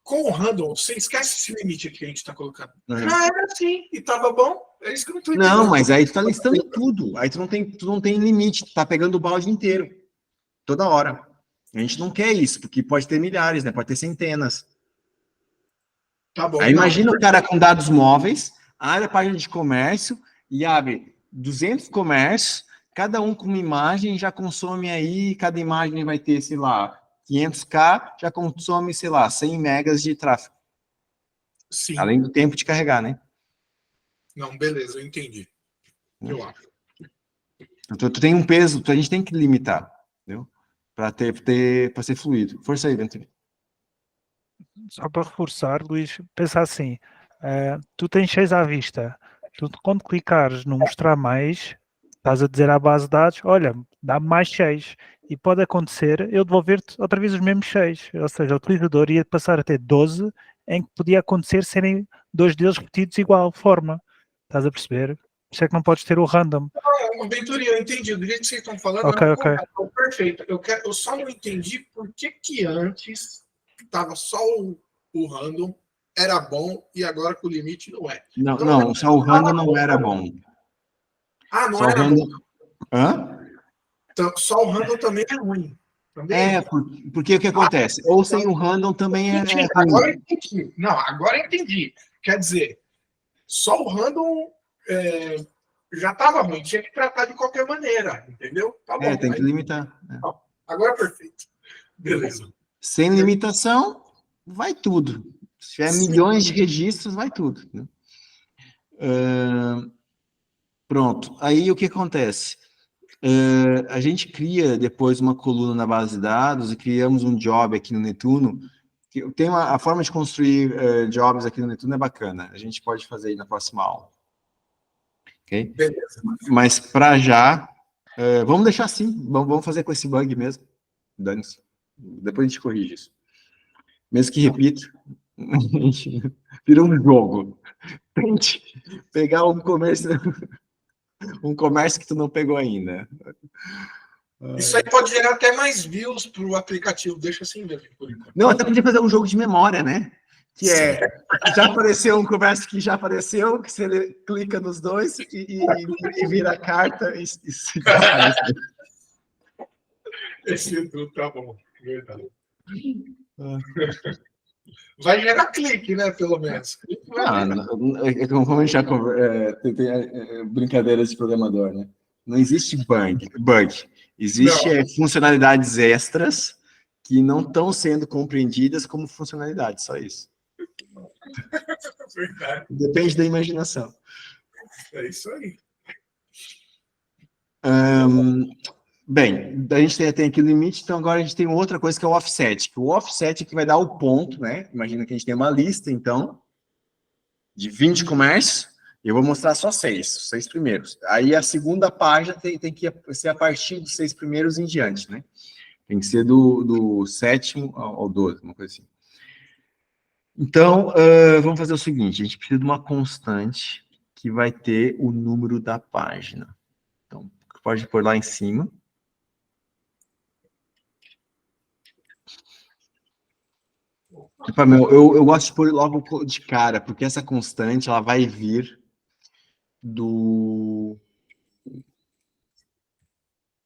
Com o random, você esquece esse limite aqui que a gente está colocando. Já era assim, e estava bom. É isso que eu não estou entendendo. Não, mas aí tu está listando tudo. Aí tu não tem limite. Tu está pegando o balde inteiro. Toda hora. A gente não quer isso, porque pode ter milhares, né? Pode ter centenas. Tá bom. Aí imagina o cara com dados móveis, abre a página de comércio e abre 200 comércios, cada um com uma imagem, já consome aí, cada imagem vai ter, sei lá, 500k, já consome, sei lá, 100 megas de tráfego. Sim. Além do tempo de carregar, né? Não, beleza, eu entendi. Eu acho. Então, tu tem um peso, a gente tem que limitar, entendeu? Para ser fluido. Força aí, Ventura. Só para reforçar, Luís, pensa assim, tu tens 6 à vista, tu quando clicares no mostrar mais, estás a dizer à base de dados, olha, dá-me mais 6, e pode acontecer eu devolver-te outra vez os mesmos 6, ou seja, o utilizador ia passar a ter 12, em que podia acontecer serem 2 deles repetidos de igual forma, estás a perceber? Por isso é que não podes ter o random. Ventura, eu entendi, do jeito que vocês estão falando, ok. Perfeito, eu só não entendi por que antes estava só o random, era bom, e agora com o limite não é. Não, só o random não era bom. Ah, não era bom. Hã? Então, só o random também é ruim. Porque o que acontece? Ou sem o random também é ruim. Agora eu entendi. Não, agora eu entendi. Quer dizer, só o random já estava ruim, tinha que tratar de qualquer maneira, entendeu? Tá bom, tem que limitar. Agora é perfeito. Beleza. Sem limitação, vai tudo. Se tiver milhões de registros, vai tudo. Né? Pronto. Aí o que acontece? A gente cria depois uma coluna na base de dados e criamos um job aqui no Netuno. Tem a forma de construir jobs aqui no Netuno é bacana. A gente pode fazer aí na próxima aula. Ok? Beleza. Mas para já, vamos deixar assim. Vamos fazer com esse bug mesmo. Dane-se. Depois a gente corrige isso. Mesmo que repita, virou um jogo. Tente pegar um comércio que tu não pegou ainda. Isso aí pode gerar até mais views para o aplicativo. Deixa assim mesmo. Não, até podia fazer um jogo de memória, né? Que já apareceu um comércio que já apareceu, que você clica nos dois e vira a carta e esse tudo tá bom. Verdade. Vai gerar clique, né? Pelo menos. Clique vai gerar. Como a gente já tem brincadeiras de programador, né? Não existe bug. Existe funcionalidades extras que não estão sendo compreendidas como funcionalidades, só isso. Verdade. Depende da imaginação. É isso aí. Bem, a gente tem aqui o limite, então agora a gente tem outra coisa que é o offset. Que o offset é que vai dar o ponto, né? Imagina que a gente tem uma lista, então, de 20 comércios, e eu vou mostrar só 6, os 6 primeiros. Aí a segunda página tem que ser a partir dos 6 primeiros em diante, né? Tem que ser do 7º ao 12, uma coisa assim. Então, vamos fazer o seguinte, a gente precisa de uma constante que vai ter o número da página. Então, pode pôr lá em cima. Eu gosto de pôr logo de cara, porque essa constante ela vai vir do...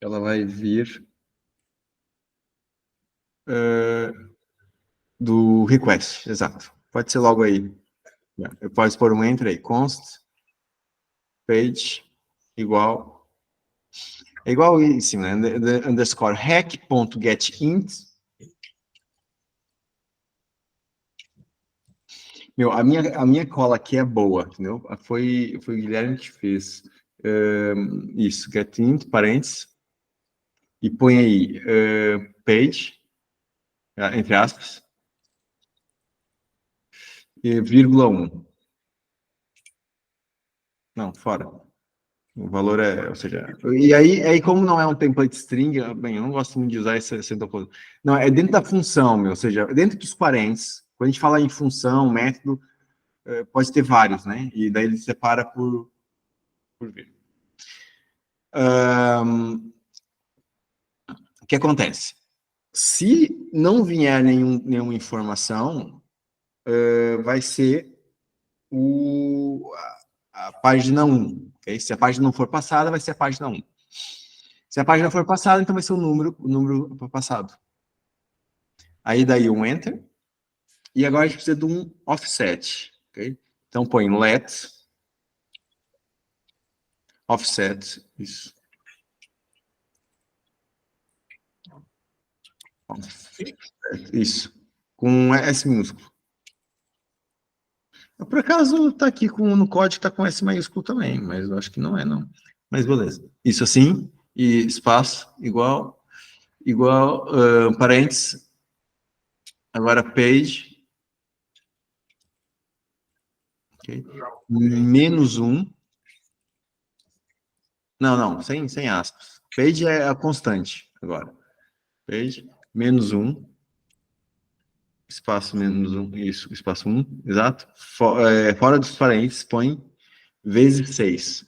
Ela vai vir do request, exato. Pode ser logo aí. Eu posso pôr um enter aí, const page igual... É igual isso, né? Underscore hack.getInt. A minha cola aqui é boa, entendeu? Foi o Guilherme que fez. Isso, getInt, parênteses, e põe aí page, entre aspas, e vírgula 1. Não, fora. O valor ou seja... E aí como não é um template string, bem, eu não gosto muito de usar esse template. Não, é dentro da função, ou seja, dentro dos parênteses. Quando a gente fala em função, método, pode ter vários, né? E daí ele separa por vírgula. O que acontece? Se não vier nenhuma informação, vai ser a página 1. Okay? Se a página não for passada, vai ser a página 1. Se a página for passada, então vai ser o número passado. Aí daí um enter. E agora a gente precisa de um offset. Okay? Então põe let offset. Isso. Isso. Com S minúsculo. Por acaso tá aqui no código, tá com S maiúsculo também, mas eu acho que não é, não. Mas beleza. Isso assim, e espaço igual, parênteses, agora page, okay. Menos 1. Não, sem aspas. Page é a constante, agora. Page, menos 1, espaço menos 1, isso, espaço 1, exato. Fora dos parênteses, põe vezes 6.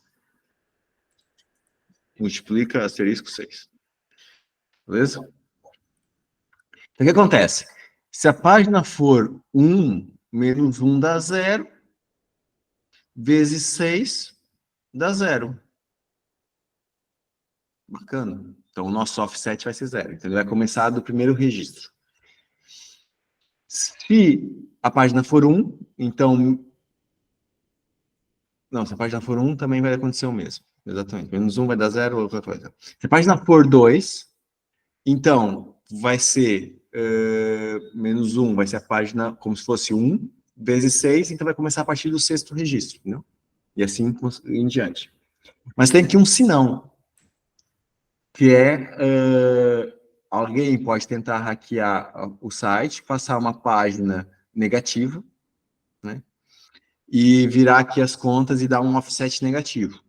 Multiplica asterisco 6. Beleza? Então, o que acontece? Se a página for 1, menos 1 dá 0, vezes 6 dá 0. Bacana. Então, o nosso offset vai ser 0. Então, ele vai começar do primeiro registro. Se a página for 1, então... Não, se a página for 1, também vai acontecer o mesmo. Exatamente. Menos 1 vai dar 0, outra coisa. Se a página for 2, então, vai ser... menos 1 vai ser a página como se fosse 1, vezes 6, então vai começar a partir do sexto registro, entendeu? E assim em diante. Mas tem aqui um senão, que alguém pode tentar hackear o site, passar uma página negativa, né? E virar aqui as contas e dar um offset negativo.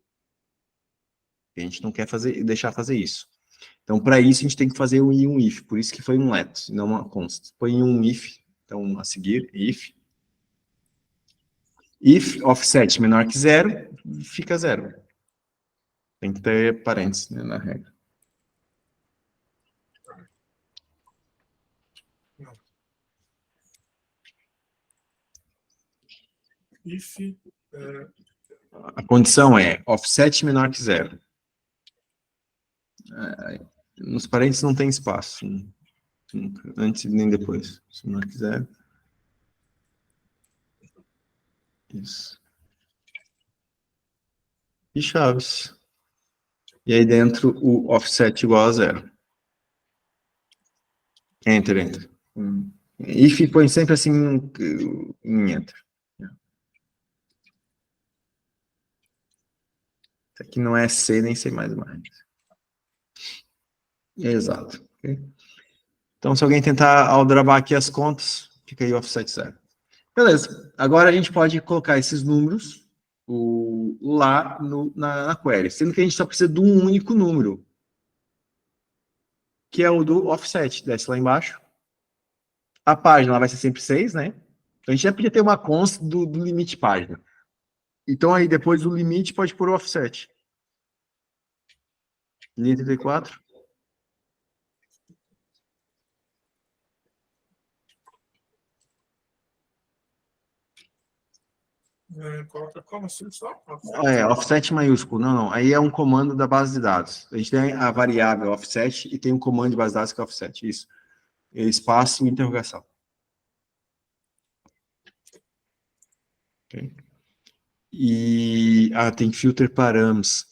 A gente não quer deixar fazer isso. Então, para isso, a gente tem que fazer um if, por isso que foi um let, não uma const. Põe um if, então, a seguir, if offset menor que 0, fica 0. Tem que ter parênteses, né, na regra. If, A condição é offset menor que 0. Nos parênteses não tem espaço. Nunca, antes nem depois. Se não quiser. Isso. E chaves. E aí dentro o offset igual a 0. Enter. If põe sempre assim em enter. Isso aqui não é C nem C++. Exato. Okay? Então, se alguém tentar aldrabar aqui as contas, fica aí o offset 0. Beleza. Agora a gente pode colocar esses números lá na query, sendo que a gente só precisa de um único número, que é o do offset. Desce lá embaixo. A página ela vai ser sempre 6, né? Então, a gente já podia ter uma const do limite página. Então, aí, depois do limite, pode pôr o offset. Linha 34. Coloca como assim só? Offset maiúsculo. Não. Aí é um comando da base de dados. A gente tem a variável offset e tem um comando de base de dados que é offset. Isso. Espaço e interrogação. Okay. E tem filter parâmetros.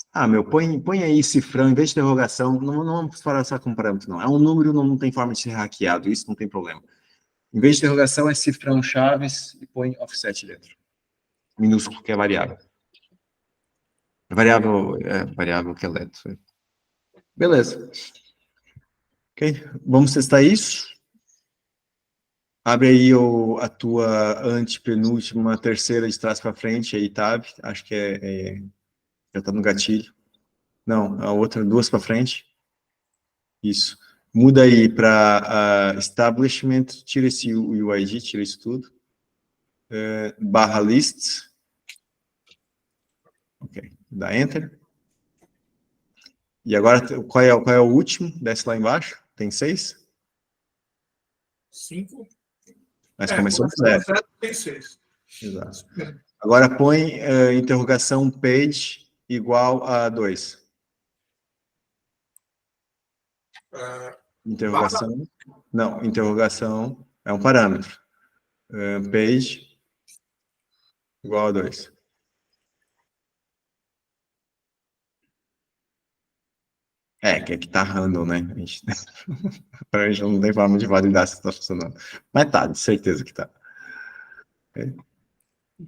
Põe aí cifrão, em vez de interrogação, não vamos falar só com parâmetro, não. É um número, não tem forma de ser hackeado, isso não tem problema. Em vez de interrogação, é cifrão chaves e põe offset dentro. Minúsculo, que é variável. Variável que é letra. Beleza. Ok, vamos testar isso. Abre aí a tua antepenúltima, terceira de trás para frente, aí, tab. Acho que já está no gatilho. Não, a outra, duas para frente. Isso. Muda aí para establishment, tira esse UID, tira isso tudo. Barra list. Ok, dá enter. E agora, qual é o último? Desce lá embaixo. Tem 6? 5. Mas começou com 0. Tem 6. Exato. Agora põe interrogação page igual a 2. Interrogação. Não, interrogação é um parâmetro. Page igual a 2. Que aqui tá random, né? A gente não tem forma de validar se está funcionando. Mas tá, de certeza que tá.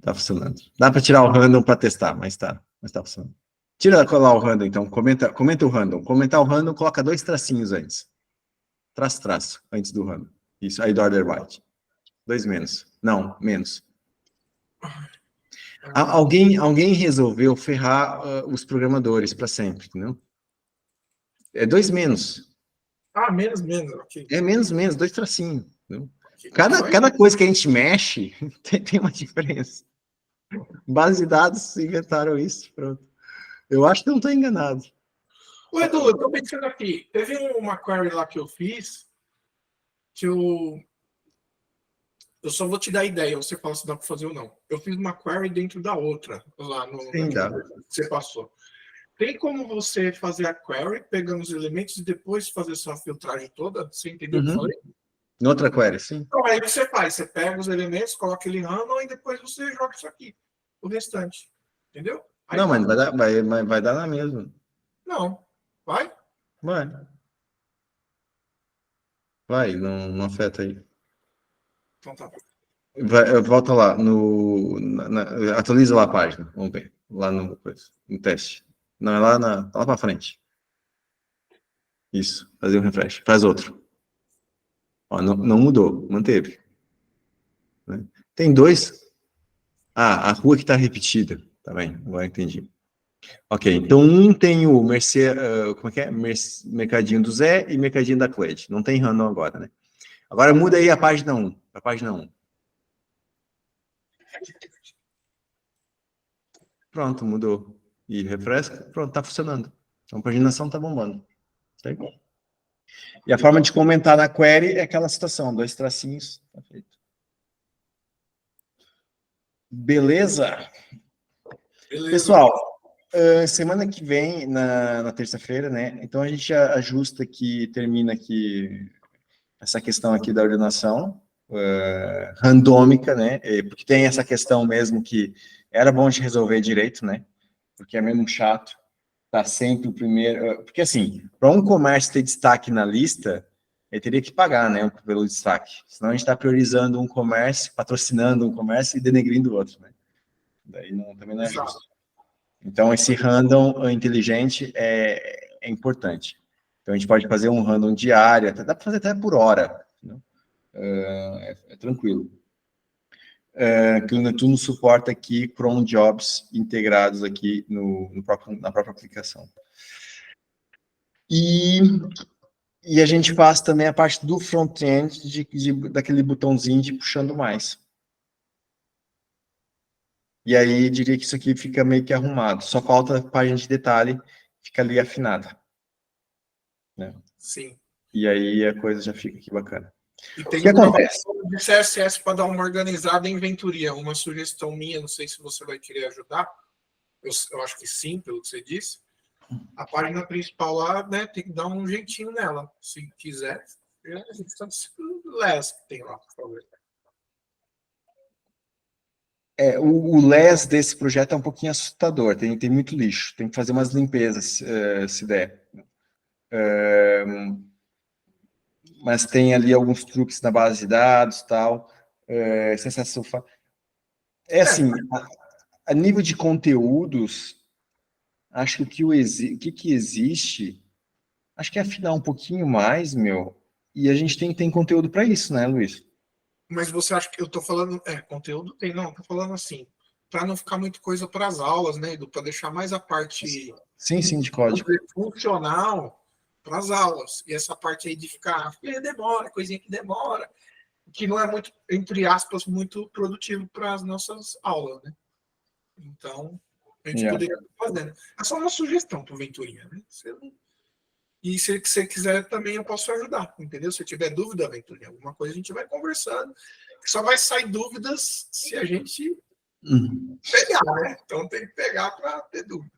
Tá funcionando. Dá para tirar o random para testar, mas tá funcionando. Tira lá o random, então. Comenta o random. Comentar o random, coloca 2 tracinhos antes. Traço, antes do random. Isso, aí do order byte. 2 menos. Não, menos. Alguém resolveu ferrar os programadores para sempre, entendeu? É 2 menos. Menos, ok. É menos, 2 tracinhos. Entendeu? Cada coisa que a gente mexe tem uma diferença. Base de dados inventaram isso, pronto. Eu acho que não estou enganado. Ô, Edu, eu tô pensando aqui. Teve uma query lá que eu fiz, que eu só vou te dar ideia, você fala se dá para fazer ou não. Eu fiz uma query dentro da outra, lá no Sim, dá. que você passou. Tem como você fazer a query, pegando os elementos e depois fazer essa filtragem toda? Você entendeu o que eu falei? Noutra query, sim. Então, aí o que você faz? Você pega os elementos, coloca ele random e depois você joga isso aqui, o restante. Entendeu? Aí não, mas vai dar na mesma. Não. Vai? Vai, não afeta aí. Então tá bom. Volta lá, atualiza lá a página, vamos ver, lá no teste. Não, é lá para frente. Isso, fazer um refresh. Faz outro. Ó, não mudou, manteve. Né? Tem 2. A rua que está repetida. Tá bem, agora entendi. Ok, então tem o como é que é? Mercadinho do Zé e Mercadinho da Cleide. Não tem random agora, né? Agora muda aí a página 1. A página 1. Pronto, mudou. E refresca, pronto, tá funcionando. Então a paginação tá bombando. Certo? E a forma de comentar na query é aquela situação, 2 tracinhos. Tá feito. Beleza? Pessoal, semana que vem, na terça-feira, né? Então a gente ajusta aqui, termina aqui essa questão aqui da ordenação randômica, né? Porque tem essa questão mesmo que era bom de resolver direito, né? Porque é mesmo chato, tá sempre o primeiro. Porque assim, para um comércio ter destaque na lista, ele teria que pagar, né? Pelo destaque. Senão a gente está priorizando um comércio, patrocinando um comércio e denegrindo o outro, né? Daí também não é justo. Então, esse random inteligente é importante. Então, a gente pode fazer um random diário, dá para fazer até por hora. Né? É tranquilo. Que o Netuno suporta aqui cron jobs integrados aqui na própria aplicação. E a gente faz também a parte do front-end daquele botãozinho de puxando mais. E aí, diria que isso aqui fica meio que arrumado. Só falta a página de detalhe, fica ali afinada. Né? Sim. E aí a coisa já fica aqui bacana. E tem o que acontece? De CSS para dar uma organizada em Venturia. Uma sugestão minha, não sei se você vai querer ajudar. Eu acho que sim, pelo que você disse. A página principal lá, né, tem que dar um jeitinho nela. Se quiser, a gente está less que tem lá, por favor. O less desse projeto é um pouquinho assustador, tem muito lixo, tem que fazer umas limpezas, se der. Mas tem ali alguns truques na base de dados e tal. Assim, a nível de conteúdos, acho que o que existe, acho que é afinar um pouquinho mais, e a gente tem conteúdo para isso, né, Luiz? Mas você acha que eu estou falando... conteúdo tem, não, estou falando assim, para não ficar muito coisa para as aulas, né, Edu? Para deixar mais a parte... Sim, de código. Funcional para as aulas. E essa parte aí de ficar... demora, coisinha que demora. Que não é muito, entre aspas, muito produtivo para as nossas aulas, né? Então, a gente poderia estar fazendo. É só uma sugestão para o Venturinha, né? E se você quiser também eu posso ajudar, entendeu? Se tiver dúvida, Venturinha, alguma coisa a gente vai conversando. Só vai sair dúvidas se a gente pegar, né? Então tem que pegar para ter dúvida.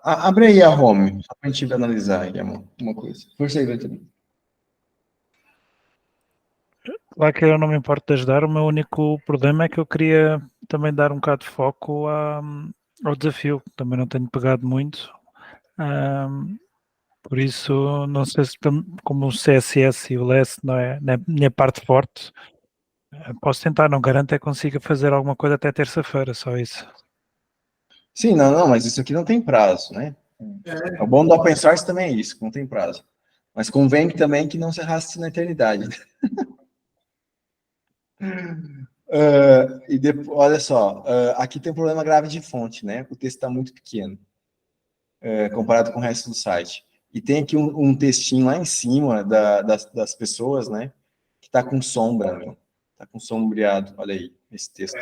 Abre aí a home, só para a gente analisar aí uma coisa. Força aí, Venturinha. Claro que eu não me importo de ajudar, o meu único problema é que eu queria também dar um bocado de foco ao desafio, também não tenho pegado muito, por isso não sei se como o CSS e o LESS não é a minha parte forte, posso tentar, não garanto é que consiga fazer alguma coisa até terça-feira, só isso. Sim, não, mas isso aqui não tem prazo, né? O bom do open source também é isso, não tem prazo. Mas convém também que não se arraste na eternidade. E depois, olha só, aqui tem um problema grave de fonte, né? O texto está muito pequeno, comparado com o resto do site. E tem aqui um textinho lá em cima das pessoas, né? Que está com sombra, está com sombreado, olha aí, esse texto.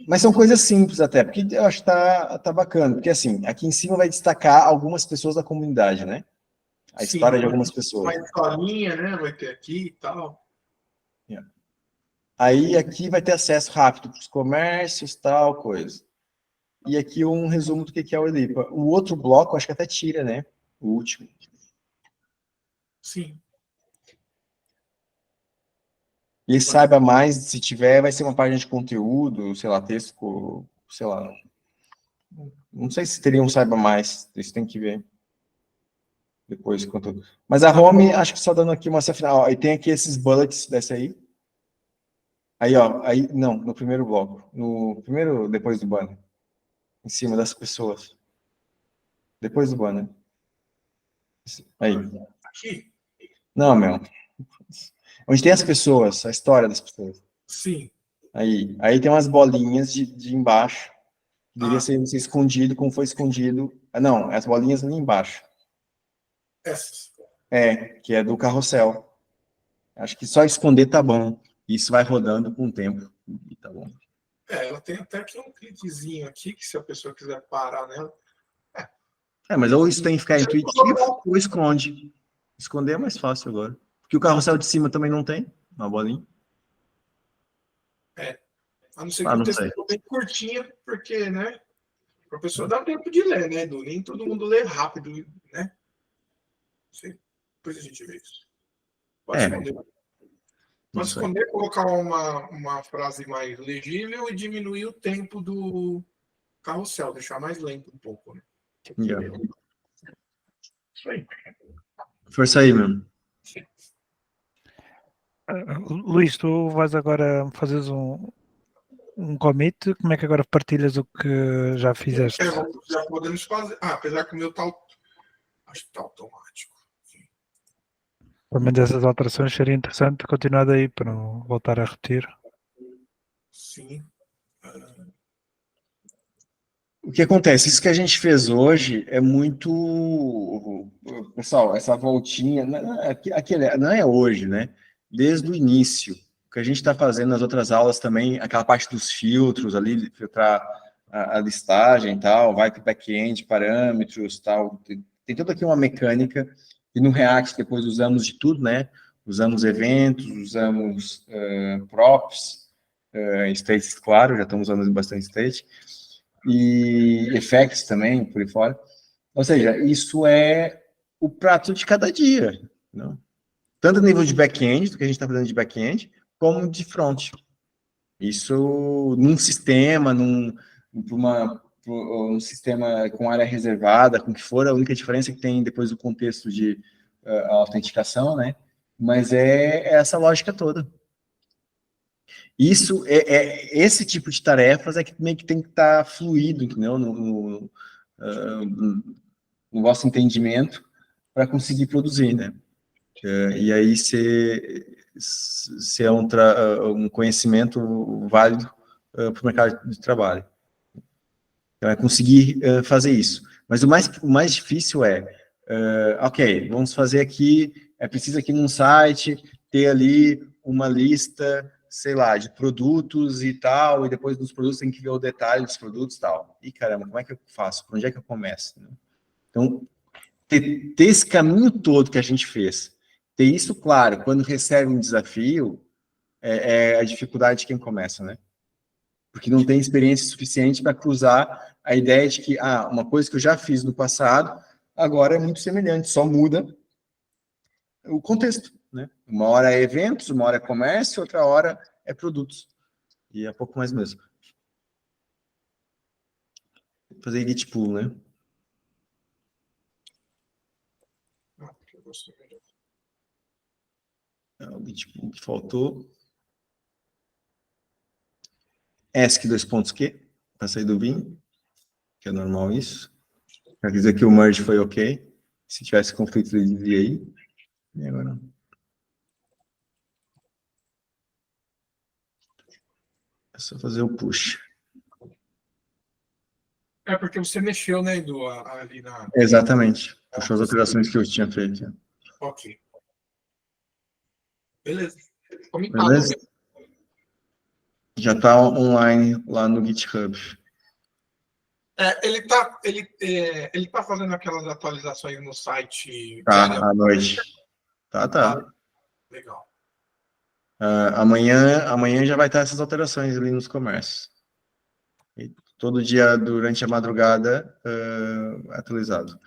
Mas são coisas simples até, porque eu acho que tá bacana, porque assim, aqui em cima vai destacar algumas pessoas da comunidade, né? A história de algumas pessoas. Vai escolinha, né? Vai ter aqui e tal. Aí aqui vai ter acesso rápido para os comércios, tal, coisa. E aqui um resumo do que é o Elipa. O outro bloco, acho que até tira, né? O último. Sim. E saiba mais, se tiver, vai ser uma página de conteúdo, sei lá, texto, sei lá. Não sei se teria um saiba mais, isso tem que ver depois. Mas a home, acho que só dando aqui uma final. E tem aqui esses bullets dessa aí. Aí, não, no primeiro bloco. No primeiro, depois do banner. Em cima das pessoas. Depois do banner. Aí. Aqui? Não, onde tem as pessoas, a história das pessoas. Sim. Aí tem umas bolinhas de embaixo. Deveria ser escondido, como foi escondido. Não, as bolinhas ali embaixo. Essas. Que é do carrossel. Acho que só esconder tá bom. Isso vai rodando com o tempo. E tá bom. Ela tem até aqui um cliquezinho aqui, que se a pessoa quiser parar nela. Mas ou isso tem que ficar intuitivo, ou esconde. Esconder é mais fácil agora. Porque o carrossel de cima também não tem uma bolinha. A não ser que o texto seja bem curtinho, porque, né? Para a pessoa dar tempo de ler, né, Edu? Nem todo mundo lê rápido, né? Sim. Depois a gente vê isso. Pode esconder. Pode esconder, colocar uma frase mais legível e diminuir o tempo do carrossel, deixar mais lento um pouco, né? Yeah. Isso aí. Força aí, mano. Luís, tu vais agora fazeres um commit, como é que agora partilhas o que já fizeste? Já podemos fazer. Apesar que o meu tá. Acho que tá automático. Pelo menos essas alterações seria interessante continuar daí para não voltar a repetir. Sim. O que acontece? Isso que a gente fez hoje é muito... Pessoal, essa voltinha... Não é hoje, né? Desde o início. O que a gente está fazendo nas outras aulas também, aquela parte dos filtros ali, filtrar a listagem e tal, vai para o back-end, parâmetros e tal. Tem toda aqui uma mecânica. E no React depois usamos de tudo, né? Usamos eventos, usamos props, states, claro, já estamos usando bastante state. E effects também, por aí fora. Ou seja, isso é o prato de cada dia, não? Tanto a nível de back-end, do que a gente está fazendo de back-end, como de front. Isso num sistema, num sistema com área reservada, com o que for, a única diferença é que tem depois o contexto de autenticação, né? Mas é essa lógica toda. Isso esse tipo de tarefas é que meio que tem que estar fluido, entendeu? No vosso entendimento para conseguir produzir, né? E aí ser um conhecimento válido para o mercado de trabalho. Então, é conseguir fazer isso. Mas o mais difícil ok, vamos fazer aqui, é preciso aqui num site ter ali uma lista, sei lá, de produtos e tal, e depois dos produtos tem que ver o detalhe dos produtos e tal. E caramba, como é que eu faço? Por onde é que eu começo? Então, ter esse caminho todo que a gente fez, ter isso claro, quando recebe um desafio, é a dificuldade de quem começa, né? Porque não tem experiência suficiente para cruzar a ideia de que, uma coisa que eu já fiz no passado, agora é muito semelhante, só muda o contexto, né? Uma hora é eventos, uma hora é comércio, outra hora é produtos. E é pouco mais mesmo. Fazer git pull, né? O git pull que faltou. ESC 2.q, para sair do bin, que é normal isso. Quer dizer que o merge foi ok. Se tivesse conflito, ele dizia aí. E agora não. É só fazer o push. É porque você mexeu, né, Edu, ali na... Exatamente. Puxou as operações que eu tinha feito. Ok. Beleza. Comentado. Beleza? Já está online lá no GitHub. Ele tá fazendo aquelas atualizações no site. Tá, à noite. Tá. Legal. Amanhã já vai estar essas alterações ali nos comércios. E todo dia, durante a madrugada, atualizado.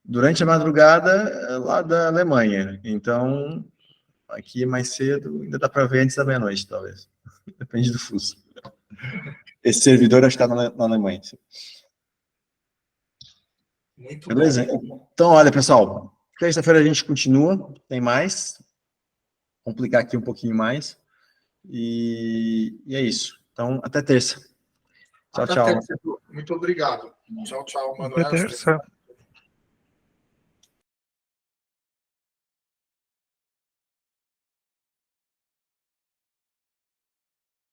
Durante a madrugada, lá da Alemanha. Então, aqui mais cedo, ainda dá para ver antes da meia-noite, talvez. Depende do fuso. Esse servidor acho que está na Alemanha. Muito Beleza? bom. Então, olha, pessoal, terça-feira a gente continua, tem mais. Complicar aqui um pouquinho mais. E é isso. Então, até terça. Tchau, Até tchau. terça, Edu. Muito obrigado. Tchau, Manuel. Até terça.